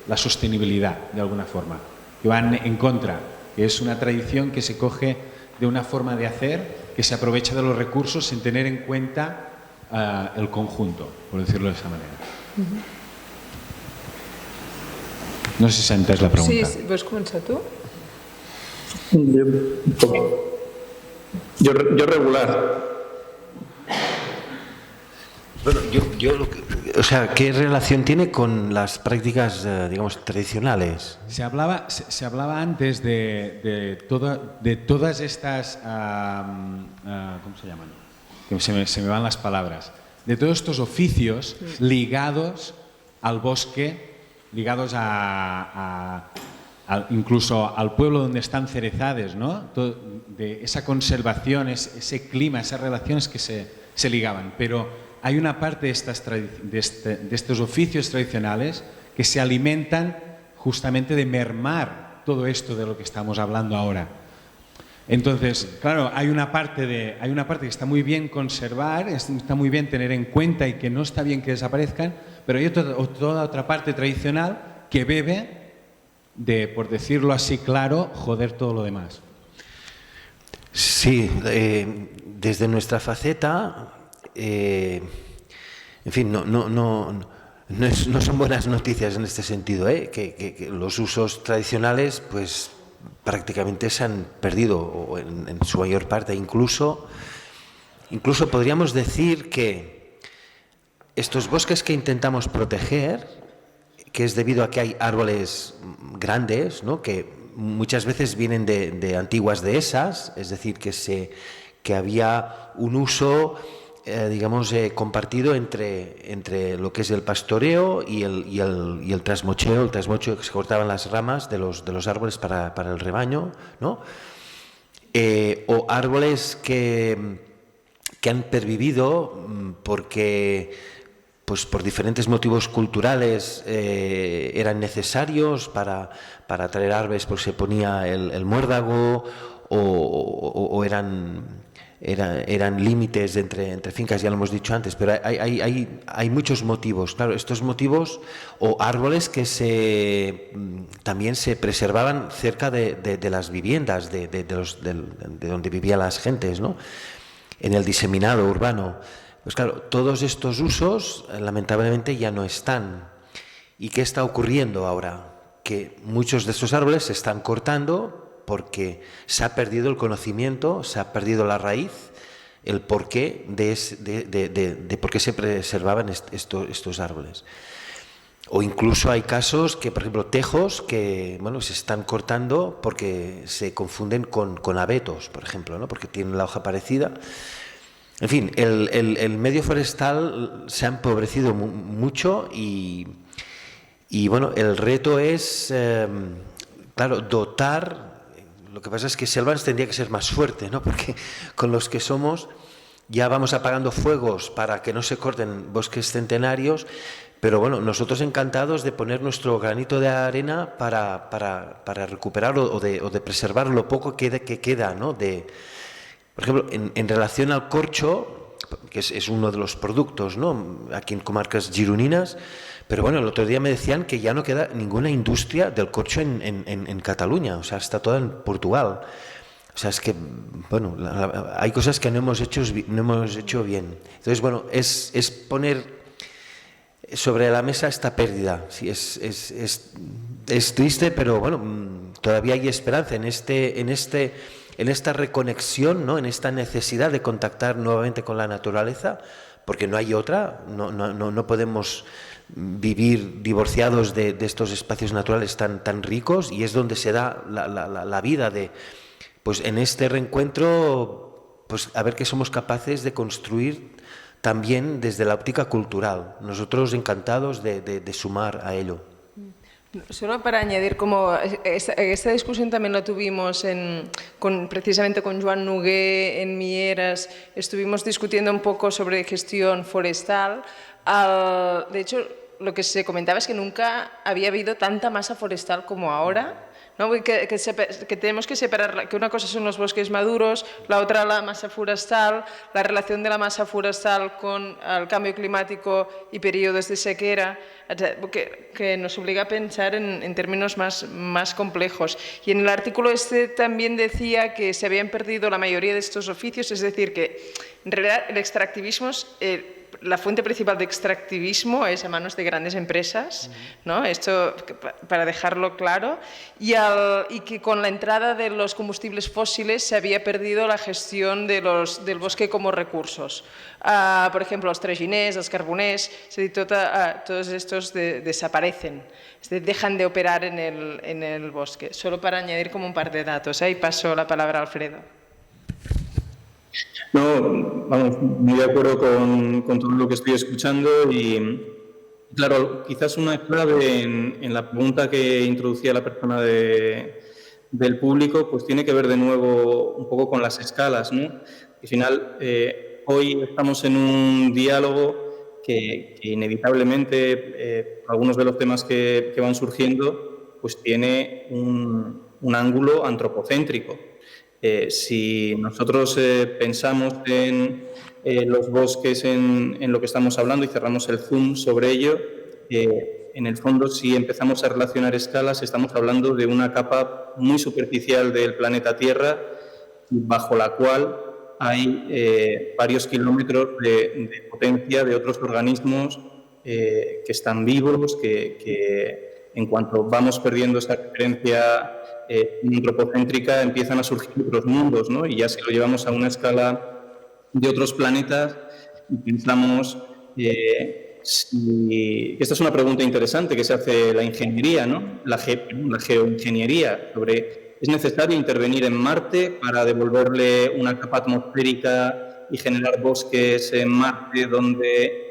la sostenibilidad, de alguna forma, que van en contra, que es una tradición que se coge de una forma de hacer, que se aprovecha de los recursos sin tener en cuenta el conjunto, por decirlo de esa manera. No sé si entès la pregunta. Sí, vols començar tu? Yo regular. Bueno, o sea, ¿qué relación tiene con las prácticas, digamos, tradicionales? Se hablaba antes de todas estas, ¿cómo se llaman? Que se me van las palabras. De todos estos oficios ligados al bosque, ligados incluso al pueblo donde están Cerezades, ¿no? De esa conservación, ese clima, esas relaciones que se ligaban. Pero hay una parte de estos oficios tradicionales que se alimentan justamente de mermar todo esto de lo que estamos hablando ahora. Entonces, claro, hay una parte que está muy bien conservar, está muy bien tener en cuenta y que no está bien que desaparezcan, pero hay toda otra parte tradicional que bebe de, por decirlo así claro, joder todo lo demás. Sí, desde nuestra faceta... en fin, no son buenas noticias en este sentido, que los usos tradicionales pues prácticamente se han perdido en su mayor parte. Incluso podríamos decir que estos bosques que intentamos proteger, que es debido a que hay árboles grandes, ¿no?, que muchas veces vienen de antiguas dehesas, es decir, que había un uso digamos, compartido entre lo que es el pastoreo y el trasmocheo, que se cortaban las ramas de los árboles para el rebaño, ¿no? O árboles que que han pervivido porque pues por diferentes motivos culturales eran necesarios para traer árboles, porque se ponía el muérdago o eran límites entre fincas, ya lo hemos dicho antes, pero hay muchos motivos. Claro, estos motivos o árboles que también se preservaban cerca de las viviendas, de donde vivían las gentes, ¿no? En el diseminado urbano. Pues claro, todos estos usos lamentablemente ya no están. ¿Y qué está ocurriendo ahora? Que muchos de estos árboles se están cortando porque se ha perdido el conocimiento, se ha perdido la raíz, el porqué de por qué se preservaban estos árboles. O incluso hay casos que, por ejemplo, tejos que se están cortando porque se confunden con abetos, por ejemplo, ¿no? Porque tienen la hoja parecida. En fin, el medio forestal se ha empobrecido mucho y bueno, el reto es, claro, dotar. Lo que pasa es que Selvans tendría que ser más fuerte, ¿no? Porque con los que somos ya vamos apagando fuegos para que no se corten bosques centenarios, pero bueno, nosotros encantados de poner nuestro granito de arena para recuperarlo o de preservar lo poco que queda, ¿no? Por ejemplo, en relación al corcho, que es uno de los productos, ¿no? Aquí en comarcas gironines, pero bueno, el otro día me decían que ya no queda ninguna industria del corcho en Cataluña, o sea, está toda en Portugal. O sea, es que, bueno, hay cosas que no hemos hecho bien. Entonces, bueno, es poner sobre la mesa esta pérdida. Sí, es triste, pero bueno, todavía hay esperanza en esta reconexión, ¿no? En esta necesidad de contactar nuevamente con la naturaleza, porque no hay otra, no podemos vivir divorciados de estos espacios naturales tan ricos, y es donde se da la vida pues en este reencuentro, pues a ver qué somos capaces de construir también desde la óptica cultural. Nosotros encantados de sumar a ello. Solo para añadir, como esta discusión también la tuvimos precisamente con Joan Noguer en Mieres, estuvimos discutiendo un poco sobre gestión forestal. De hecho, lo que se comentaba es que nunca había habido tanta masa forestal como ahora, ¿no? Que tenemos que separar, que una cosa son los bosques maduros, la otra la masa forestal, la relación de la masa forestal con el cambio climático y periodos de sequera, que nos obliga a pensar en términos más complejos. Y en el artículo también decía que se habían perdido la mayoría de estos oficios, es decir, que en realidad el extractivismo la fuente principal de extractivismo es a manos de grandes empresas, ¿no? Esto para dejarlo claro, y que con la entrada de los combustibles fósiles se había perdido la gestión del bosque como recursos. Por ejemplo, los traginers, los carboners, todos estos desaparecen, dejan de operar en el bosque. Solo para añadir como un par de datos, y paso la palabra a Alfredo. No, vamos, muy de acuerdo con todo lo que estoy escuchando y, claro, quizás una clave en la pregunta que introducía la persona del público, pues tiene que ver de nuevo un poco con las escalas, ¿no? Al final, hoy estamos en un diálogo que inevitablemente, algunos de los temas que van surgiendo, pues tiene un ángulo antropocéntrico. Si nosotros pensamos en los bosques, en lo que estamos hablando, y cerramos el zoom sobre ello, en el fondo, si empezamos a relacionar escalas, estamos hablando de una capa muy superficial del planeta Tierra, bajo la cual hay varios kilómetros de potencia de otros organismos que están vivos, que en cuanto vamos perdiendo esta referencia antropocéntrica, empiezan a surgir otros mundos, ¿no? Y ya si lo llevamos a una escala de otros planetas y pensamos, esta es una pregunta interesante que se hace la ingeniería, ¿no? La geoingeniería, sobre ¿es necesario intervenir en Marte para devolverle una capa atmosférica y generar bosques en Marte donde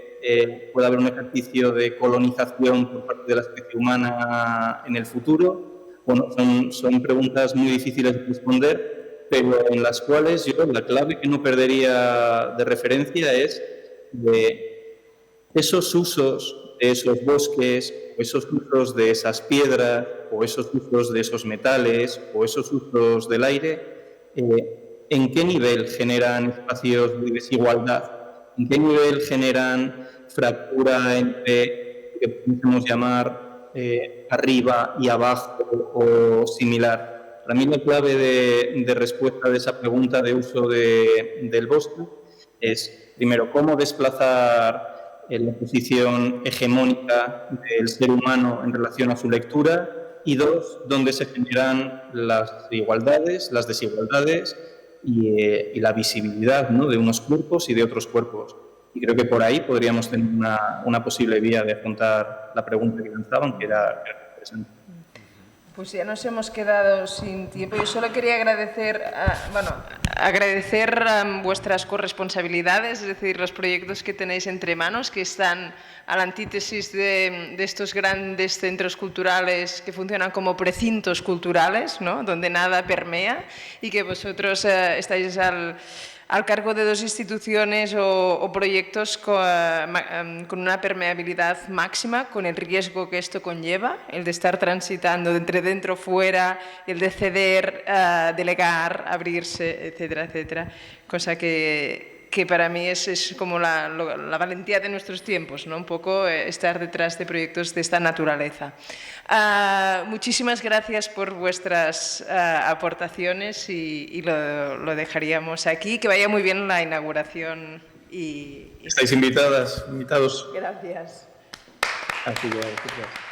pueda haber un ejercicio de colonización por parte de la especie humana en el futuro? Bueno, son preguntas muy difíciles de responder, pero en las cuales yo la clave que no perdería de referencia es de esos usos de esos bosques, o esos usos de esas piedras, o esos usos de esos metales, o esos usos del aire, ¿en qué nivel generan espacios de desigualdad? ¿En qué nivel generan fractura entre lo que podemos llamar arriba y abajo o similar? Para mí la clave de respuesta de esa pregunta de uso del bosque es, primero, cómo desplazar la posición hegemónica del ser humano en relación a su lectura, y dos, dónde se generan las igualdades, las desigualdades y la visibilidad, ¿no?, de unos cuerpos y de otros cuerpos. Y creo que por ahí podríamos tener una posible vía de afrontar la pregunta que lanzaban, que era interesante. Pues ya nos hemos quedado sin tiempo. Yo solo quería agradecer vuestras corresponsabilidades, es decir, los proyectos que tenéis entre manos, que están a la antítesis de estos grandes centros culturales que funcionan como precintos culturales, ¿no?, donde nada permea, y que vosotros estáis al cargo de dos instituciones o proyectos con una permeabilidad máxima, con el riesgo que esto conlleva, el de estar transitando de entre dentro, fuera, el de ceder, delegar, abrirse, etcétera, etcétera. Cosa que para mí es como la valentía de nuestros tiempos, ¿no? Un poco estar detrás de proyectos de esta naturaleza. Muchísimas gracias por vuestras aportaciones y lo dejaríamos aquí. Que vaya muy bien la inauguración. Estáis invitados. Gracias. Así que, gracias.